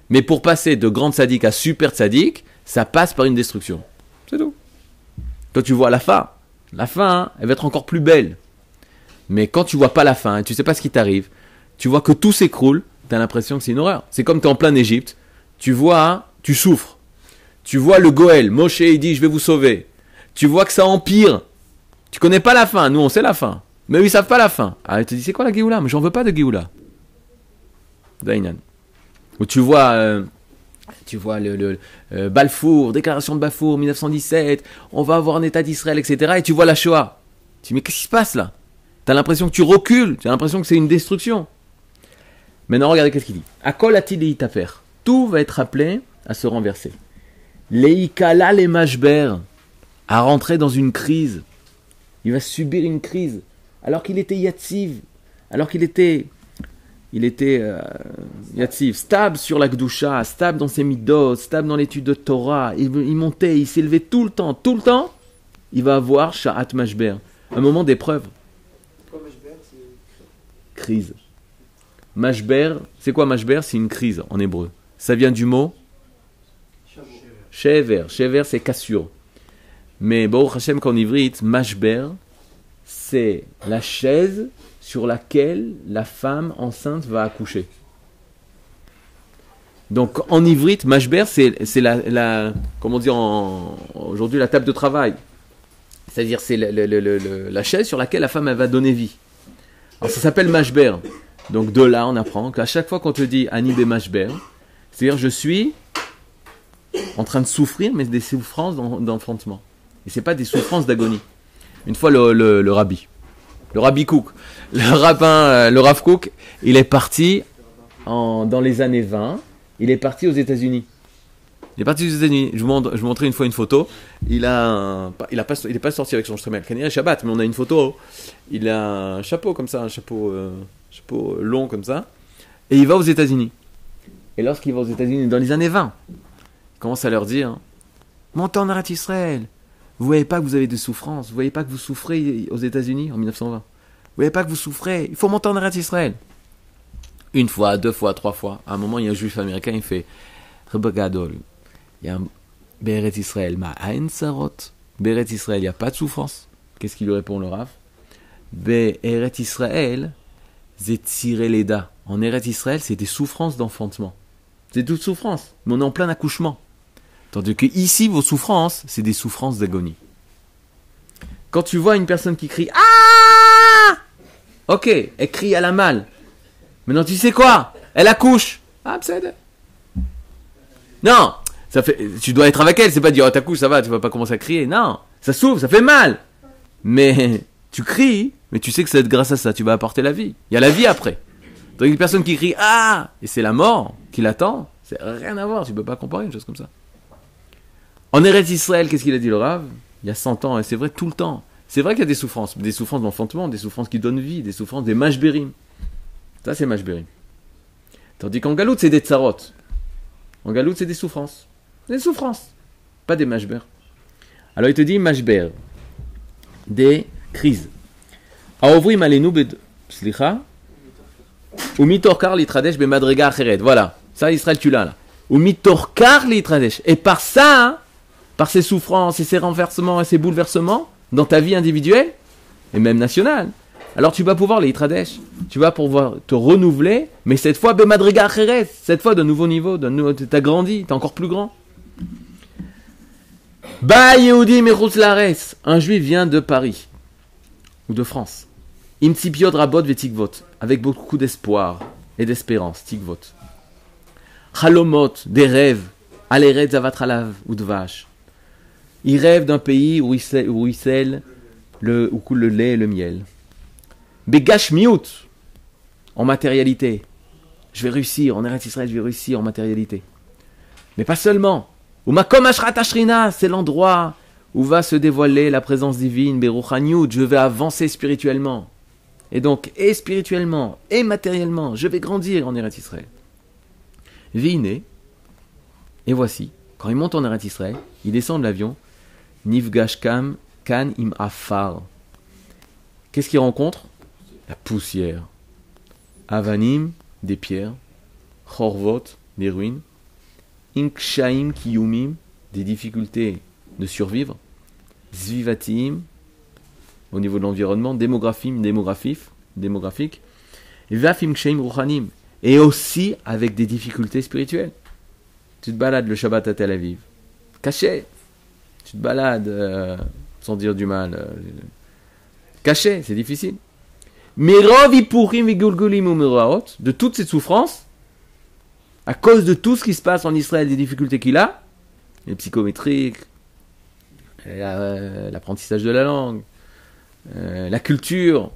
Mais pour passer de grandes tzadiks à super tzadiks, ça passe par une destruction. C'est tout. Quand tu vois la fin, elle va être encore plus belle. Mais quand tu vois pas la fin, et tu sais pas ce qui t'arrive, tu vois que tout s'écroule, tu as l'impression que c'est une horreur. C'est comme tu es en plein Égypte, tu vois, tu souffres. Tu vois le Goël, Moshe il dit je vais vous sauver. Tu vois que ça empire. Tu connais pas la fin, nous on sait la fin. Mais eux ils savent pas la fin. Ah, il te dit c'est quoi la Géoula? Mais j'en veux pas de Géoula. Dainan. Ou tu vois le Balfour, déclaration de Balfour 1917, on va avoir un état d'Israël, etc. Et tu vois la Shoah. Tu dis mais qu'est-ce qui se passe là? Tu as l'impression que tu recules, tu as l'impression que c'est une destruction. Maintenant regardez qu'est-ce qu'il dit. Akol atid litaper. Tout va être appelé à se renverser. Leikala le mashber, à rentrer dans une crise. Il va subir une crise. Alors qu'il était yatsiv, alors qu'il était yatsiv, stable sur la Gdusha, stable dans ses midot, stable dans l'étude de Torah, il montait, il s'élevait tout le temps, il va avoir sha'at mashber, un moment d'épreuve. Pourquoi Mashber, c'est Crise. Mashber, c'est quoi Mashber? C'est une crise en hébreu. Ça vient du mot Chameau. shever. Shever, c'est cassure. Mais Baruch Hashem, qu'en ivrite, mashber, c'est la chaise sur laquelle la femme enceinte va accoucher. Donc en ivrite, mashber, c'est comment dire aujourd'hui, la table de travail. C'est-à-dire c'est la chaise sur laquelle la femme elle va donner vie. Alors ça s'appelle mashber. Donc de là, on apprend qu'à chaque fois qu'on te dit Ani be mashber, c'est-à-dire je suis en train de souffrir, mais des souffrances d'enfantement. Et c'est pas des souffrances d'agonie. Une fois le rabbi Kook, le Rav Kook, il est parti dans les années 20, il est parti aux États-Unis. Il est parti aux États-Unis. Je vous montrais une fois une photo. Il est pas sorti avec son shtremel. Kaniré Shabbat, mais on a une photo. Il a un chapeau comme ça, un chapeau long comme ça. Et il va aux États-Unis. Et lorsqu'il va aux États-Unis dans les années 20, il commence à leur dire montez en Eretz Israël. Vous voyez pas que vous avez des souffrances. Vous voyez pas que vous souffrez aux États-Unis en 1920. Vous voyez pas que vous souffrez. Il faut monter en Eretz Israël. Une fois, 2 fois, 3 fois. À un moment, il y a un juif américain, il fait Rebbe Gadol. Il y a un Be'eretz Israël, ma'ain sarot. Be'eretz Israël, il n'y a pas de souffrance. Qu'est-ce qu'il lui répond le Rav? Be'eretz Israël, c'est tiré leda. En Eretz Israël, c'est des souffrances d'enfantement. C'est toute souffrance, mais on est en plein accouchement. Tandis que ici, vos souffrances, c'est des souffrances d'agonie. Quand tu vois une personne qui crie ah, ok, elle crie, elle a mal. Maintenant, tu sais quoi? Elle accouche. Ah, c'est non. Tu dois être avec elle, c'est pas dire oh t'accouches, ça va, tu vas pas commencer à crier. Non, ça souffre, ça fait mal. Mais tu cries, mais tu sais que c'est grâce à ça, tu vas apporter la vie. Il y a la vie après. Donc une personne qui crie ah, et c'est la mort qui l'attend, c'est rien à voir, tu peux pas comparer une chose comme ça. En Eretz Israël, qu'est-ce qu'il a dit le Rav? Il y a 100 ans, et c'est vrai tout le temps. C'est vrai qu'il y a des souffrances d'enfantement, des souffrances qui donnent vie, des souffrances des mashberim. Ça c'est mashberim. Tandis qu'en Galout, c'est des tsarot. En Galout, c'est des souffrances. Des souffrances, pas des mashber. Alors il te dit mashber, des crises. Aovrim alenu slicha, ou mitorkar litradesh bemadrega acheret. Voilà, ça Israël tu l'as là. Ou mitorkar litradesh. Et par ça, par ces souffrances et ces renversements et ces bouleversements dans ta vie individuelle et même nationale, alors tu vas pouvoir les litradesh. Tu vas pouvoir te renouveler, mais cette fois bemadrega acheret, cette fois d'un nouveau niveau, t'as grandi, t'es encore plus grand. Ba Yehudi Mechutz Laaretz. Un juif vient de Paris ou de France. Im tzipiot rabot vetikvot, avec beaucoup d'espoir et d'espérance. Tikvot. Chalomot, des rêves. Aleret zavatralav ou dvash. Il rêve d'un pays où coule le lait et le miel. Begash miut, en matérialité. Je vais réussir en Eretz Israël, je vais réussir en matérialité. Mais pas seulement. Ou makom ashrat ashrina, c'est l'endroit où va se dévoiler la présence divine, beruchaniut, je vais avancer spirituellement. Et donc, et spirituellement, et matériellement, je vais grandir en Eretz Israël. Vine, et voici, quand il monte en Eretz Israël, il descend de l'avion, nifgash kan im afar. Qu'est-ce qu'il rencontre? La poussière. Avanim, des pierres. Chorvot, des ruines. Inkshaim kiyumim, des difficultés de survivre. Zvivatim, au niveau de l'environnement. Démographique. Vafim kshaim ruchanim, et aussi avec des difficultés spirituelles. Tu te balades le Shabbat à Tel Aviv, caché. Tu te balades sans dire du mal. Caché, c'est difficile. Mirov ipurim vigulgulim umiraot, de toutes ces souffrances, à cause de tout ce qui se passe en Israël, des difficultés qu'il a, les psychométriques, l'apprentissage de la langue, la culture,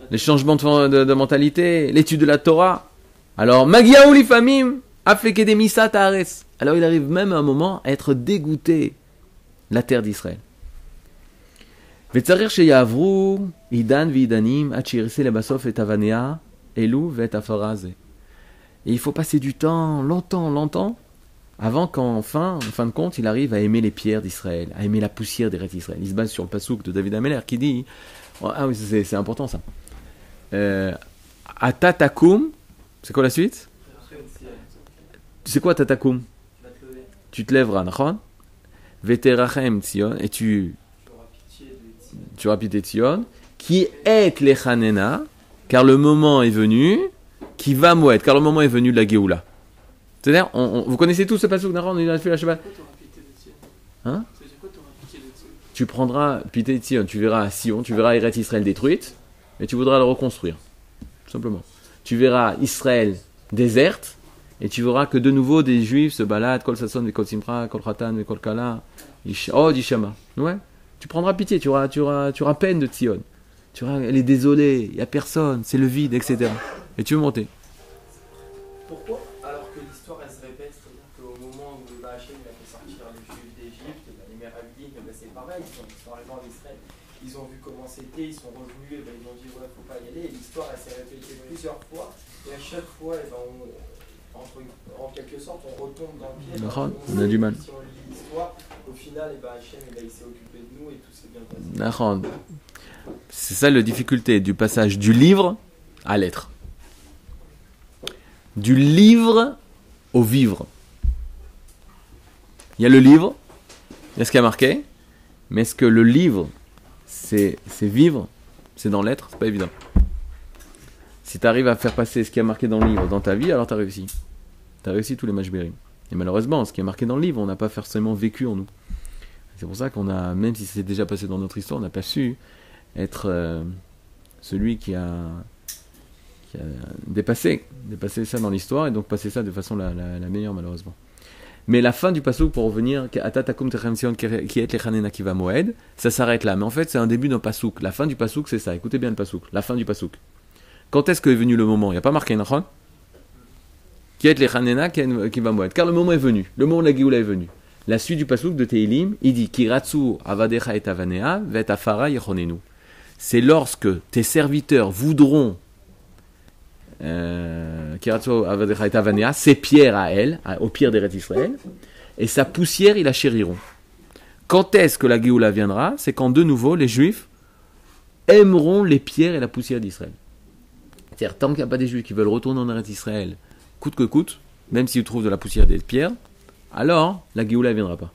les changements de mentalité, l'étude de la Torah. Alors, Magiaou lifamim, afleke de misat haaretz. Alors, il arrive même à un moment à être dégoûté de la terre d'Israël. Vetzarir sheyavru idan vidanim ad shirseh lebasof et avanea elu vet afaraz. Et il faut passer du temps, longtemps, avant qu'en fin de compte, il arrive à aimer les pierres d'Israël, à aimer la poussière d'Eretz Israël. Il se base sur le pasouk de David Ameller qui dit, ah oui, c'est important ça. Atatakum, c'est quoi la suite? sais quoi, tatakoum? Tu vas te lever, Tu te lèveras, nachon? Veterachem Tzion, et tu auras pitié de Tzion. tu auras pitié de Tzion, qui est lechanena, car le moment est venu, qui va mouêtre, car le moment est venu de la Géoula. C'est-à-dire, vous connaissez tous ce passage, nachon, on a fait la Shabbat. Pourquoi t'auras pitié de Sion? Hein? Ça veut dire quoi t'auras pitié de Sion? Tu prendras pitié de Tzion, tu verras Sion, tu verras Eretz Israël détruite, et tu voudras le reconstruire. Tout simplement. Tu verras Israël déserte, et tu verras que de nouveau des Juifs se baladent, Kol Sasson, Kol Simra, Kol Khatan, Kol Kala, d'Ishama. Ouais. Tu prendras pitié, tu auras peine de Tzion. Tu verras, elle est désolée, il n'y a personne, c'est le vide, etc. Et tu veux monter. Pourquoi? Alors que l'histoire elle se répète, c'est-à-dire qu'au moment où Hachem a fait sortir les Juifs d'Égypte, les Méravidim, c'est pareil, ils sont arrivés en Israël, ils ont vu comment c'était, ils sont revenus, ils ont dit ouais, faut pas y aller, et l'histoire elle s'est répétée plusieurs fois, et à chaque fois, en quelque sorte, on retombe dans le piège. On a du mal. Si on lit l'histoire, au final, Hachem il s'est occupé de nous et tout s'est bien passé. Nachon. C'est ça la difficulté du passage du livre à l'être. Du livre au vivre. Il y a le livre, il y a ce qui a marqué, mais est-ce que le livre, c'est vivre, c'est dans l'être, c'est pas évident. Si tu arrives à faire passer ce qui a marqué dans le livre dans ta vie, alors tu as réussi. Tu as réussi tous les mashberim. Et malheureusement, ce qui est marqué dans le livre, on n'a pas forcément vécu en nous. C'est pour ça qu'on a, même si c'est déjà passé dans notre histoire, on n'a pas su être celui qui a dépassé ça dans l'histoire et donc passer ça de façon la meilleure malheureusement. Mais la fin du passouk, pour revenir, ça s'arrête là. Mais en fait, c'est un début d'un passouk. La fin du passouk, c'est ça. Écoutez bien le passouk. La fin du passouk. Quand est-ce qu'est venu le moment? Il n'y a pas marqué Nachon? Qui va mouêtre. Car le moment est venu. Le moment de la Géoula est venu. La suite du passouk de Tehilim, il dit Kiratsu avadecha et avanea vet afara yechonenu. C'est lorsque tes serviteurs voudront ses pierres à elle, aux pierres d'Eretz Israël, et sa poussière, ils la chériront. Quand est-ce que la Géoula viendra? C'est quand de nouveau les Juifs aimeront les pierres et la poussière d'Israël. C'est-à-dire, tant qu'il n'y a pas des Juifs qui veulent retourner en Eretz Israël, coûte que coûte, même s'ils trouvent de la poussière et des pierres, alors la Géoula ne viendra pas.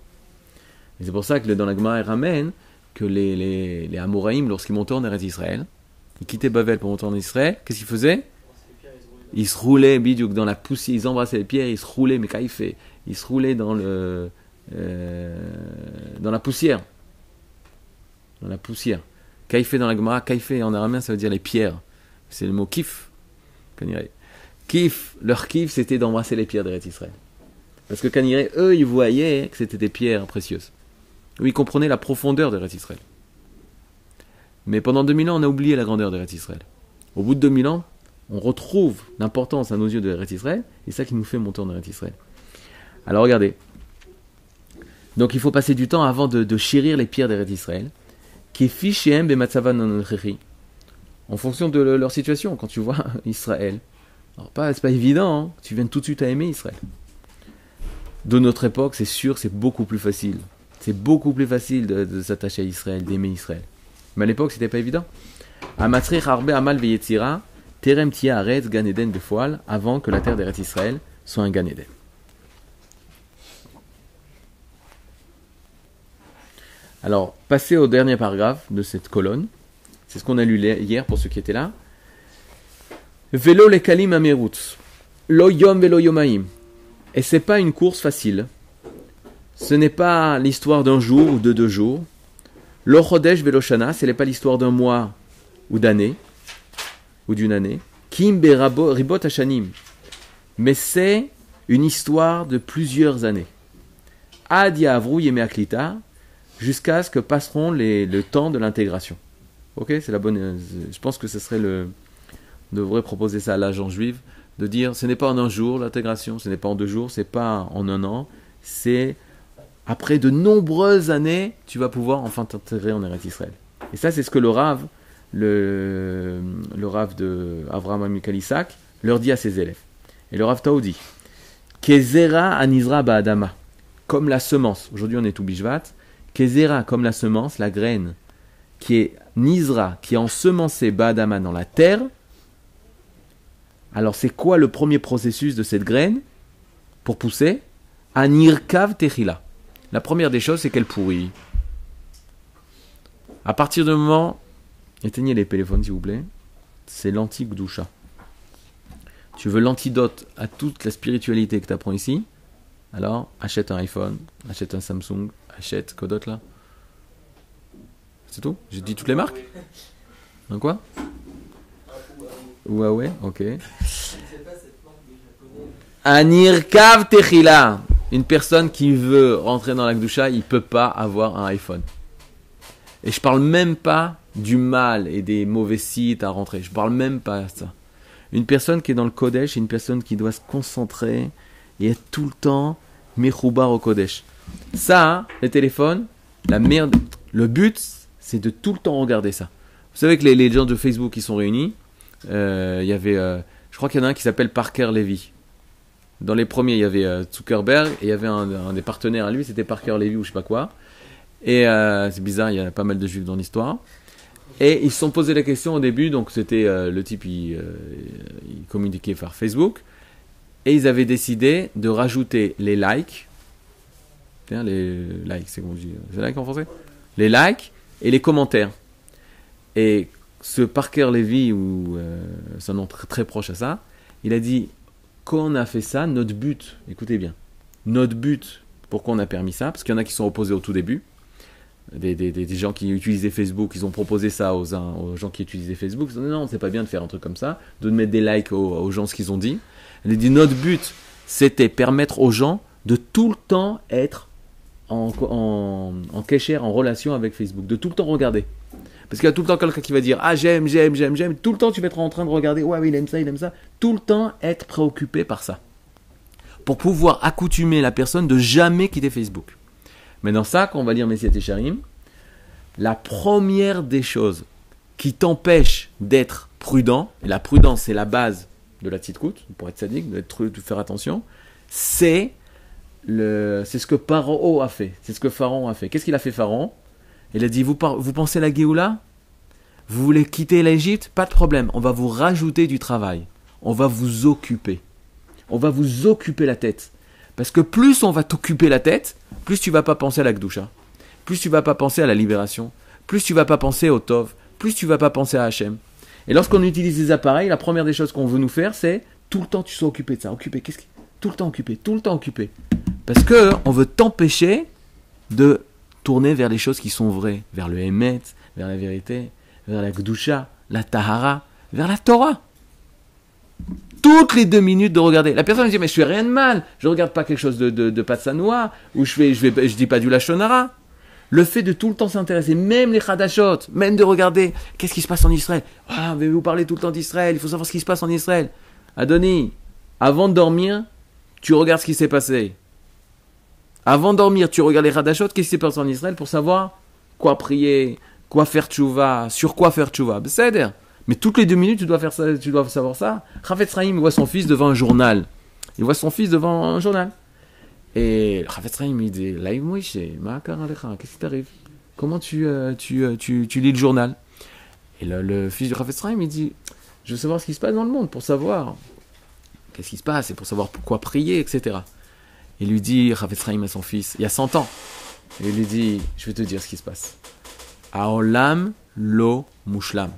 Et c'est pour ça que dans la Gemara, il ramène que les Amoraïm, lorsqu'ils montaient en Eretz Israël, ils quittaient Bavel pour monter en Israël, qu'est-ce qu'ils faisaient? Ils se roulaient, bidiouk, dans la poussière, ils embrassaient les pierres, ils se roulaient, mais kaïfé, ils se roulaient dans la poussière. Dans la poussière. Kaïfé dans la Gemara, kaïfé en araméen, ça veut dire les pierres. C'est le mot kif. Kif, leur kif, c'était d'embrasser les pierres d'Eretz Israël. Parce que Kaniré, eux, ils voyaient que c'était des pierres précieuses. Eux, ils comprenaient la profondeur d'Eretz Israël. Mais pendant 2000 ans, on a oublié la grandeur d'Eretz Israël. Au bout de 2000 ans, on retrouve l'importance à nos yeux de Eretz Israël, et c'est ça qui nous fait monter en Eretz Israël. Alors regardez. Donc il faut passer du temps avant de chérir les pierres d'Eretz Israël, qui fichem bematzava non-chechi, en fonction de leur situation. Quand tu vois Israël, alors c'est pas évident, hein, tu viens tout de suite à aimer Israël. De notre époque, c'est sûr, c'est beaucoup plus facile. C'est beaucoup plus facile de s'attacher à Israël, d'aimer Israël. Mais à l'époque, c'était pas évident. Amatzrich harbe amal veyetzira, terem tia aretz gan eden befoal, avant que la terre d'Eretz Israël soit un gan eden. Alors, passez au dernier paragraphe de cette colonne. C'est ce qu'on a lu hier pour ceux qui étaient là. Velo lekalim amerut, lo yom velo yomaim. Et c'est pas une course facile. Ce n'est pas l'histoire d'un jour ou de 2 jours. Lo chodesh velo shana, ce n'est pas l'histoire d'un mois ou d'année ou d'une année. Kim beribot hashanim. Mais c'est une histoire de plusieurs années. Ad ya'avru yemei haklita, jusqu'à ce que passeront le temps de l'intégration. Ok, c'est la bonne. Je pense que ce serait on devrait proposer ça à l'agent juive, de dire ce n'est pas en un jour l'intégration, ce n'est pas en 2 jours, c'est pas en 1 an, c'est après de nombreuses années, tu vas pouvoir enfin t'intégrer en Eretz Israël. Et ça, c'est ce que le Rav de Avraham Amikal Isaac leur dit à ses élèves. Et le Rav Tao dit Kezera anizra ba'adama, comme la semence. Aujourd'hui, on est tout Bishvat. Kezera, comme la semence, la graine qui est nizra, qui est ensemencée ba'adama dans la terre. Alors, c'est quoi le premier processus de cette graine? pour pousser, Anirkav Techila. La première des choses, c'est qu'elle pourrit. À partir du moment, éteignez les téléphones s'il vous plaît, c'est l'anti-gdusha. Tu veux l'antidote à toute la spiritualité que tu apprends ici, alors achète un iPhone, achète un Samsung, achète quoi d'autre là? C'est tout? J'ai dit toutes les marques? Un quoi? Huawei, ok. Anirkav Techila. Une personne qui veut rentrer dans la Gdusha, il ne peut pas avoir un iPhone. Et je parle même pas du mal et des mauvais sites à rentrer. Je parle même pas de ça. Une personne qui est dans le Kodesh, une personne qui doit se concentrer et être tout le temps mechoubar au Kodesh. Ça, les téléphones, la merde, le but, c'est de tout le temps regarder ça. Vous savez que les gens de Facebook qui sont réunis, il y avait, je crois qu'il y en a un qui s'appelle Parker Levy. Dans les premiers, il y avait Zuckerberg et il y avait un des partenaires à lui, c'était Parker Levy ou je sais pas quoi. Et c'est bizarre, il y a pas mal de juifs dans l'histoire. Et ils se sont posé la question au début, donc c'était le type, il communiquait par Facebook. Et ils avaient décidé de rajouter les likes. Les likes, c'est comment on dit? C'est likes en français? Les likes et les commentaires. Et ce Parker Levy, ou c'est un nom très proche à ça, il a dit, quand on a fait ça, notre but, écoutez bien, notre but, pourquoi on a permis ça? Parce qu'il y en a qui sont opposés au tout début. Des gens qui utilisaient Facebook, ils ont proposé ça aux gens qui utilisaient Facebook. Ils ont dit non, c'est pas bien de faire un truc comme ça, de mettre des likes aux gens ce qu'ils ont dit. Elle a dit notre but, c'était permettre aux gens de tout le temps être en kécher, en relation avec Facebook, de tout le temps regarder. Parce qu'il y a tout le temps quelqu'un qui va dire ah j'aime, tout le temps tu vas être en train de regarder, ouais il aime ça, tout le temps être préoccupé par ça. Pour pouvoir accoutumer la personne de jamais quitter Facebook. Mais dans ça, quand on va lire Messiat Yesharim, la première des choses qui t'empêche d'être prudent, et la prudence c'est la base de la tzidkout, pour être sadique, de faire attention, c'est ce que Pharaon a fait. C'est ce que Pharaon a fait. Qu'est-ce qu'il a fait Pharaon? Il a dit, vous pensez la Géoula? Vous voulez quitter l'Égypte? Pas de problème, on va vous rajouter du travail. On va vous occuper. On va vous occuper la tête. Parce que plus on va t'occuper la tête, plus tu vas pas penser à la Gdusha, plus tu vas pas penser à la libération, plus tu vas pas penser au Tov, plus tu vas pas penser à Hachem. Et lorsqu'on utilise des appareils, la première des choses qu'on veut nous faire, c'est tout le temps tu sois occupé de ça. Tout le temps occupé. Parce que on veut t'empêcher de tourner vers les choses qui sont vraies, vers le Emet, vers la vérité, vers la Gdusha, la Tahara, vers la Torah. Toutes les 2 minutes de regarder. La personne me dit mais je fais rien de mal, je regarde pas quelque chose de Patsanoa, ou je dis pas du Lachonara. Le fait de tout le temps s'intéresser, même les Chadashot, même de regarder qu'est-ce qui se passe en Israël. Ah, mais vous parlez tout le temps d'Israël, il faut savoir ce qui se passe en Israël. Adoni, avant de dormir, tu regardes ce qui s'est passé. Avant de dormir, tu regardes les Chadashot, qu'est-ce qui s'est passé en Israël pour savoir quoi prier, quoi faire tchouva, sur quoi faire tchouva. C'est-à-dire, mais toutes les 2 minutes, tu dois faire ça, tu dois savoir ça. Chafetz Chaim voit son fils devant un journal. Et Chafetz Chaim il dit Laïv Moïse, Ma'akar Alecha, qu'est-ce qui t'arrive? Comment tu lis le journal? Et le fils de Chafetz Chaim il dit je veux savoir ce qui se passe dans le monde pour savoir qu'est-ce qui se passe et pour savoir pourquoi prier, etc. Il lui dit Chafetz Chaim à son fils, il y a 100 ans. Et il lui dit je vais te dire ce qui se passe. Haolam lo mushlam.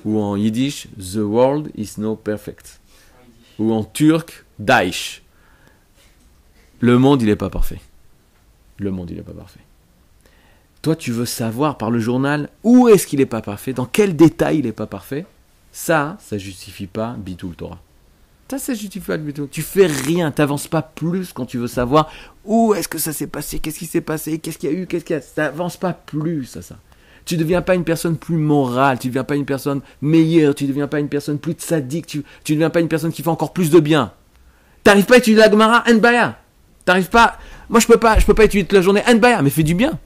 Ou en yiddish, the world is not perfect. Ou en turc, Daesh. Le monde, il n'est pas parfait. Toi, tu veux savoir par le journal où est-ce qu'il n'est pas parfait, dans quel détail il n'est pas parfait. Ça justifie pas Bitul Torah. Ça justifie pas Bitul. Tu fais rien, tu n'avances pas plus quand tu veux savoir où est-ce que ça s'est passé, qu'est-ce qui s'est passé, qu'est-ce qu'il y a eu, tu n'avances pas plus à ça. Tu ne deviens pas une personne plus morale, tu ne deviens pas une personne meilleure, tu ne deviens pas une personne plus tzaddik, tu ne deviens pas une personne qui fait encore plus de bien. Tu n'arrives pas à étudier la Gemara, en baya. T'arrives pas. Moi, je peux pas étudier toute la journée, en baya, mais fais du bien.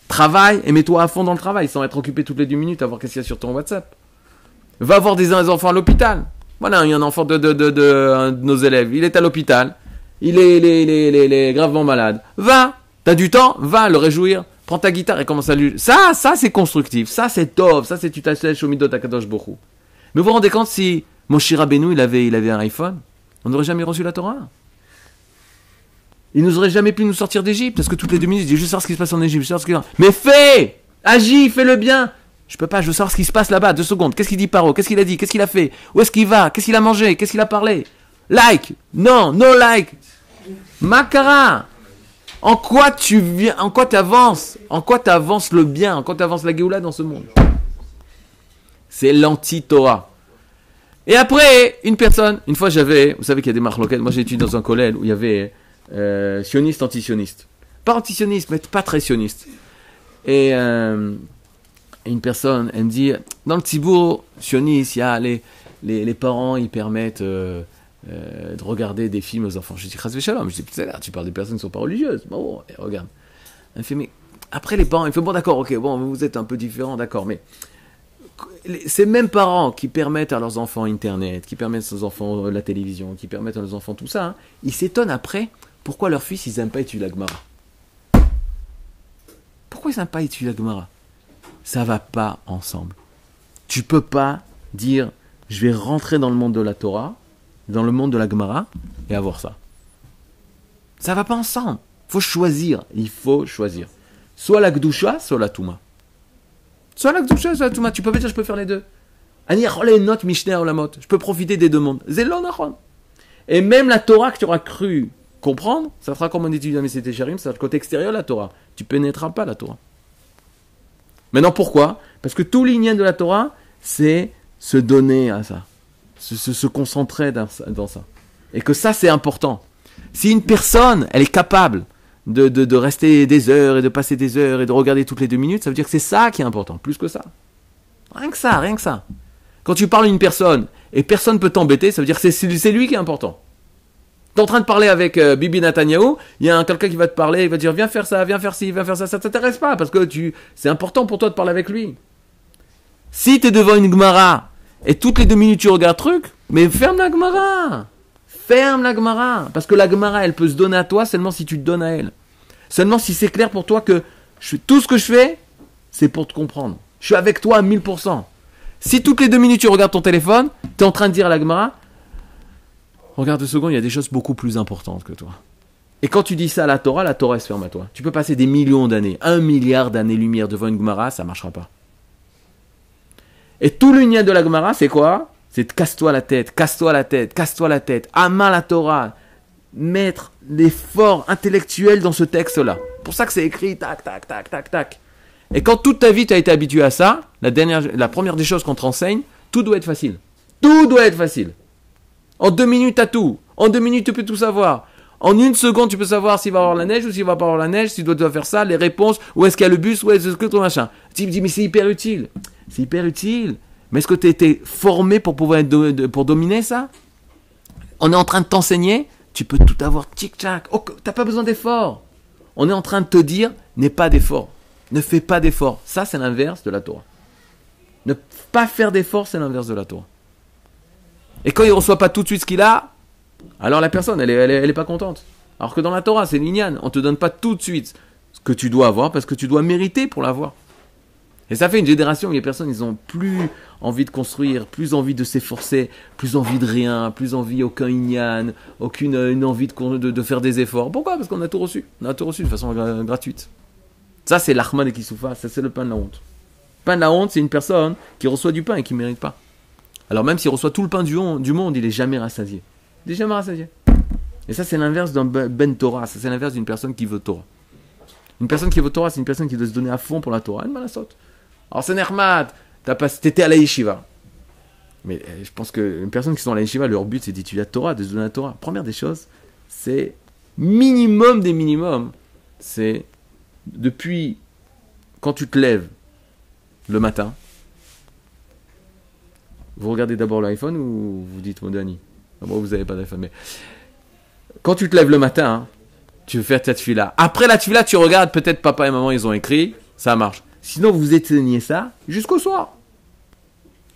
Travaille et mets-toi à fond dans le travail, sans être occupé toutes les 2 minutes à voir qu'est-ce qu'il y a sur ton WhatsApp. Va voir des enfants à l'hôpital. Voilà, il y a un enfant de nos élèves, il est à l'hôpital, il est gravement malade. Va, t'as du temps, va le réjouir. Prends ta guitare et commence à lui... Ça c'est constructif. Ça, c'est tov. Ça, c'est tu t'assèches au midot akadosh borou. Mais vous vous rendez compte si Moshe Rabbeinu, il avait un iPhone, on n'aurait jamais reçu la Torah. Il nous aurait jamais pu nous sortir d'Égypte, parce que toutes les 2 minutes, il dit, je veux savoir ce qui se passe en Égypte, je veux savoir ce qui se passe. Mais fais! Agis, fais le bien! Je peux pas, je veux savoir ce qui se passe là-bas, 2 secondes. Qu'est-ce qu'il dit Paro? Qu'est-ce qu'il a dit? Qu'est-ce qu'il a fait? Où est-ce qu'il va? Qu'est-ce qu'il a mangé? Qu'est-ce qu'il a parlé? Like! Non, no like! Makara! En quoi tu viens, en quoi tu avances? En quoi tu avances le bien? En quoi tu avances la Géoula dans ce monde? C'est l'anti-Torah. Et après, une personne, une fois j'avais, vous savez qu'il y a des marloquettes, moi j'ai étudié dans un collège où il y avait sioniste, anti-sioniste. Pas anti-sioniste, mais pas très sioniste. Et une personne, elle me dit, dans le Tzibour sioniste, il y a les parents, ils permettent de regarder des films aux enfants. Je dis, Chas v'Shalom, je dis, tu parles des personnes qui ne sont pas religieuses. Bon, et regarde. Elle me fait, mais après les parents, il fait, bon d'accord, ok, bon, vous êtes un peu différents, d'accord, mais ces mêmes parents qui permettent à leurs enfants Internet, qui permettent à leurs enfants la télévision, qui permettent à leurs enfants tout ça, hein, ils s'étonnent après pourquoi leurs fils, ils n'aiment pas étudier la Gemara. Pourquoi ils n'aiment pas étudier la Gemara? Ça va pas ensemble. Tu peux pas dire, je vais rentrer dans le monde de la Torah, dans le monde de la Gemara, et avoir ça. Ça va pas ensemble. Faut choisir. Il faut choisir. Soit la Gdusha, soit la Touma. Soit la Gdusha, soit la Touma. Tu peux pas dire, je peux faire les deux. Je peux profiter des deux mondes. Et même la Torah que tu auras cru comprendre, ça fera comme on étudie dans Messété Sharim, c'est le côté extérieur de la Torah. Tu pénétreras pas la Torah. Maintenant, pourquoi? Parce que tout l'ignan de la Torah, c'est se donner à ça. Se concentrer dans ça. Et que ça, c'est important. Si une personne, elle est capable de rester des heures et de passer des heures et de regarder toutes les 2 minutes, ça veut dire que c'est ça qui est important, plus que ça. Rien que ça. Quand tu parles à une personne et personne ne peut t'embêter, ça veut dire que c'est lui qui est important. Tu es en train de parler avec Bibi Netanyahou, il y a quelqu'un qui va te parler, il va te dire viens faire ça, viens faire ci, viens faire ça, ça ne t'intéresse pas parce que c'est important pour toi de parler avec lui. Si tu es devant une Gemara et toutes les 2 minutes tu regardes truc, mais ferme la Gemara. Ferme la Gemara. Parce que la Gemara, elle peut se donner à toi seulement si tu te donnes à elle. Seulement si c'est clair pour toi que tout ce que je fais, c'est pour te comprendre. Je suis avec toi à 1000%. Si toutes les 2 minutes tu regardes ton téléphone, tu es en train de dire à la Gemara, regarde 2 secondes, il y a des choses beaucoup plus importantes que toi. Et quand tu dis ça à la Torah elle se ferme à toi. Tu peux passer des millions d'années, 1 milliard d'années-lumière devant une Gemara, ça ne marchera pas. Et tout l'union de la Gemara, c'est quoi? C'est casse-toi la tête, casse-toi la tête, casse-toi la tête. Ama la Torah. Mettre l'effort intellectuel dans ce texte-là. Pour ça que c'est écrit, tac, tac, tac, tac, tac. Et quand toute ta vie, tu as été habitué à ça, la première des choses qu'on te renseigne, tout doit être facile. Tout doit être facile. En 2 minutes, tu as tout. En 2 minutes, tu peux tout savoir. En 1 seconde, tu peux savoir s'il va y avoir la neige ou s'il va pas y avoir la neige, s'il doit faire ça, les réponses, où est-ce qu'il y a le bus, où est-ce que ton machin. Tu me dis, mais c'est hyper utile. C'est hyper utile. Mais est-ce que tu as été formé pour pouvoir pour dominer ça? On est en train de t'enseigner, tu peux tout avoir tic-tac. Oh, tu n'as pas besoin d'effort. On est en train de te dire, n'aie pas d'effort. Ne fais pas d'effort. Ça, c'est l'inverse de la Torah. Ne pas faire d'effort, c'est l'inverse de la Torah. Et quand il ne reçoit pas tout de suite ce qu'il a, alors la personne, elle est pas contente. Alors que dans la Torah, c'est l'ignan. On ne te donne pas tout de suite ce que tu dois avoir parce que tu dois mériter pour l'avoir. Et ça fait une génération où les personnes, ils ont plus envie de construire, plus envie de s'efforcer, plus envie de rien, plus envie aucun inyan, aucune une envie de faire des efforts. Pourquoi? Parce qu'on a tout reçu. On a tout reçu de façon gratuite. Ça, c'est l'Achman et Kisoufa, ça c'est le pain de la honte. Le pain de la honte, c'est une personne qui reçoit du pain et qui ne mérite pas. Alors même s'il reçoit tout le pain du monde, il n'est jamais rassasié. Il n'est jamais rassasié. Et ça, c'est l'inverse d'un Ben Torah, ça c'est l'inverse d'une personne qui veut Torah. Une personne qui veut Torah, c'est une personne qui doit se donner à fond pour la Torah. Une malasot. Alors c'est Nermat, t'étais à la yeshiva. Mais je pense que les personnes qui sont à la yeshiva, leur but c'est d'étudier la Torah, de se donner la Torah. Première des choses, c'est minimum des minimums, c'est depuis quand tu te lèves le matin, vous regardez d'abord l'iPhone ou vous dites Modani? Moi vous n'avez pas d'iPhone, mais quand tu te lèves le matin, hein, tu veux faire ta tefila. Après la tefila, tu regardes, peut-être papa et maman ils ont écrit, ça marche. Sinon, vous éteignez ça jusqu'au soir.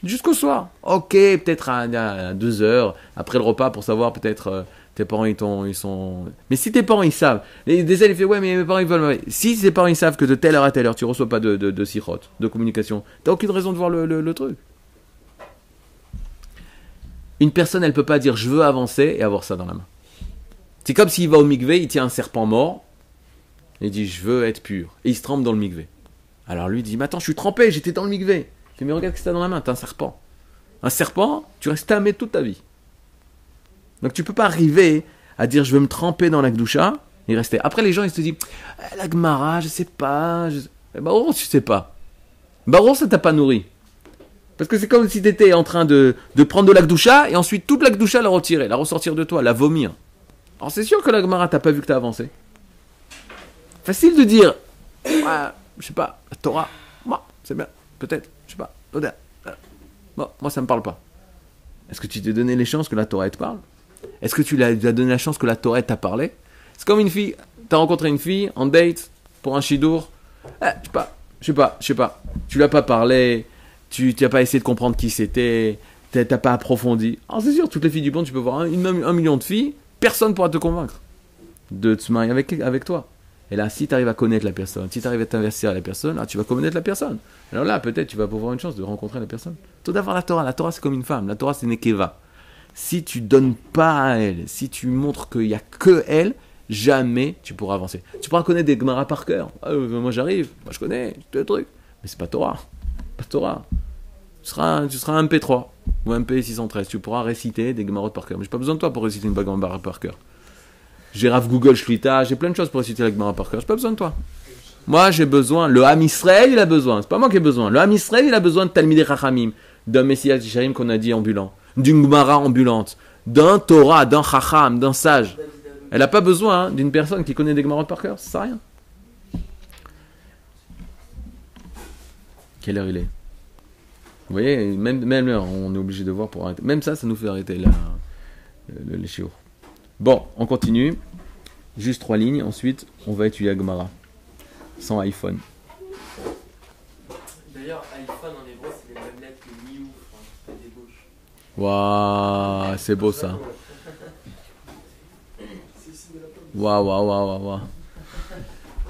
Jusqu'au soir. Ok, peut-être à 2 heures, après le repas, pour savoir peut-être tes parents, ils sont... Mais si tes parents, ils savent... Des ailes, ils font, ouais, mais mes parents, ils veulent... Si tes parents, ils savent que de telle heure à telle heure, tu ne reçois pas de sirote, de communication, tu n'as aucune raison de voir le truc. Une personne, elle ne peut pas dire, je veux avancer et avoir ça dans la main. C'est comme s'il va au mikvé, il tient un serpent mort, et il dit, je veux être pur. Et il se trempe dans le mikvé. Alors lui dit, mais attends, je suis trempé, j'étais dans le mikvé. Il fait, mais regarde ce que t'as dans la main, t'as un serpent. Un serpent, tu restes tamé toute ta vie. Donc tu peux pas arriver à dire, je veux me tremper dans la Gdoucha, et rester. Après les gens, ils se disent, la Gemara, je sais pas. Bah, tu sais pas. Bah, ça t'a pas nourri. Parce que c'est comme si tu étais en train de prendre de la Gdoucha, et ensuite toute la Gdoucha la retirer, la ressortir de toi, la vomir. Alors c'est sûr que la Gemara, t'as pas vu que t'as avancé. Facile de dire, je sais pas, la Torah, moi, c'est bien, peut-être, je sais pas, bon, moi ça me parle pas. Est-ce que tu t'es donné les chances que la Torah te parle? Est-ce que tu lui as donné la chance que la Torah t'a parlé? C'est comme une fille, t'as rencontré une fille en date pour un shidour, je sais pas, tu lui as pas parlé, tu n'as pas essayé de comprendre qui c'était, t'as pas approfondi. Alors c'est sûr, toutes les filles du monde, tu peux voir un million de filles, personne ne pourra te convaincre de te marier avec toi. Et là, si tu arrives à connaître la personne, si tu arrives à t'investir à la personne, là, tu vas connaître la personne. Alors là, peut-être, tu vas pouvoir une chance de rencontrer la personne. Tout d'avoir la Torah, c'est comme une femme. La Torah, c'est Nekeva. Si tu donnes pas à elle, si tu montres qu'il n'y a que elle, jamais tu pourras avancer. Tu pourras connaître des Gemara par cœur. Moi, j'arrive, moi, je connais tous les trucs. Mais c'est pas Torah. Pas Torah. Tu seras un MP3 ou un MP613. Tu pourras réciter des Gemarot par cœur. Mais j'ai pas besoin de toi pour réciter une Gemara par cœur. J'ai Rav Google Shlita, j'ai plein de choses pour réciter la Gemara par cœur. J'ai pas besoin de toi. Moi, j'ai besoin. Le Ham Israël, il a besoin. C'est pas moi qui ai besoin. Le Ham Israël, il a besoin de Talmidei Chachamim, d'un Messias Tisharim qu'on a dit ambulant, d'une Gemara ambulante, d'un Torah, d'un Chacham, d'un sage. Elle n'a pas besoin d'une personne qui connaît des Gemarot par cœur. Ça sert à rien. Quelle heure il est? Vous voyez, même l'heure, on est obligé de voir pour arrêter. Même ça nous fait arrêter les shiur. Bon, on continue. Juste 3 lignes. Ensuite, on va étudier la Gemara. Sans iPhone. D'ailleurs, iPhone en hébreu, c'est les mêmes lettres que Miou, enfin, des gauches. Waouh, c'est beau ça. Waouh.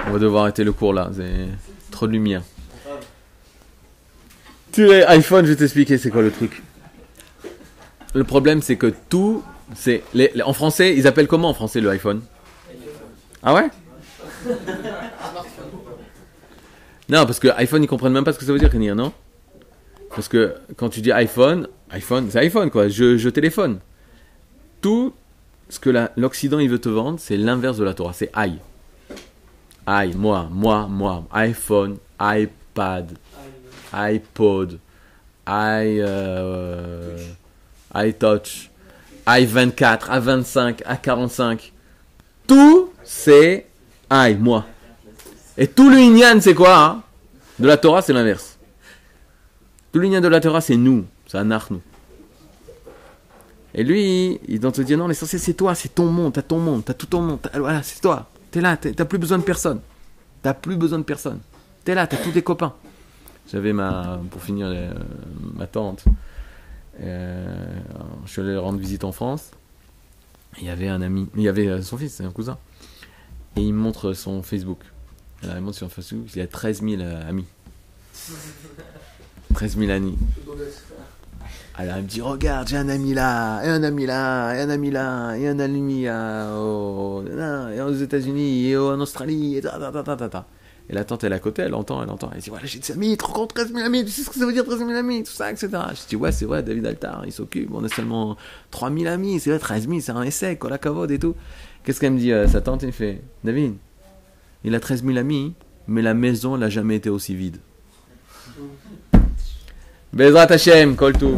On va devoir arrêter le cours là. C'est trop de lumière. Tu es iPhone, je vais t'expliquer c'est quoi le truc. Le problème, c'est que tout... en français, ils appellent comment en français le iPhone? Ah ouais? Non, parce que iPhone, ils comprennent même pas ce que ça veut dire, Kenir, non? Parce que quand tu dis iPhone, c'est iPhone quoi, je téléphone. Tout ce que l'Occident il veut te vendre, c'est l'inverse de la Torah, c'est I. I, moi, iPhone, iPad, iPod, iTouch, i24, a25, a45. Tout c'est moi. Et tout le Inyan c'est quoi hein? De la Torah c'est l'inverse. Tout le Inyan de la Torah c'est nous, c'est Anachnu. Et lui, il doit te dire non, l'essentiel c'est toi, c'est ton monde, t'as tout ton monde, voilà, c'est toi. T'es là, t'as plus besoin de personne. T'es là, t'as tous tes copains. J'avais pour finir, ma tante. Je suis allé rendre visite en France. Il y avait un ami, il y avait son fils, c'est un cousin. Et il me montre son Facebook. Alors, il montre sur Facebook, il a 13 000 amis. 13 000 amis. Alors il me dit, regarde, j'ai un ami là, et un ami là, et un ami là, et un ami et aux États-Unis, et en Australie, et ta. Et la tante, elle est à côté, elle entend. Elle dit, voilà, j'ai des amis, tu te rends compte, 13 000 amis, tu sais ce que ça veut dire 13 000 amis, tout ça, etc. Je dis, ouais, c'est vrai, David Altar, il s'occupe, on a seulement 3 000 amis, c'est vrai, 13 000, c'est un essai, quoi, la cavode et tout. Qu'est-ce qu'elle me dit, sa tante, elle fait, David, il a 13 000 amis, mais la maison, elle n'a jamais été aussi vide. Bezrat Hashem, kol tout.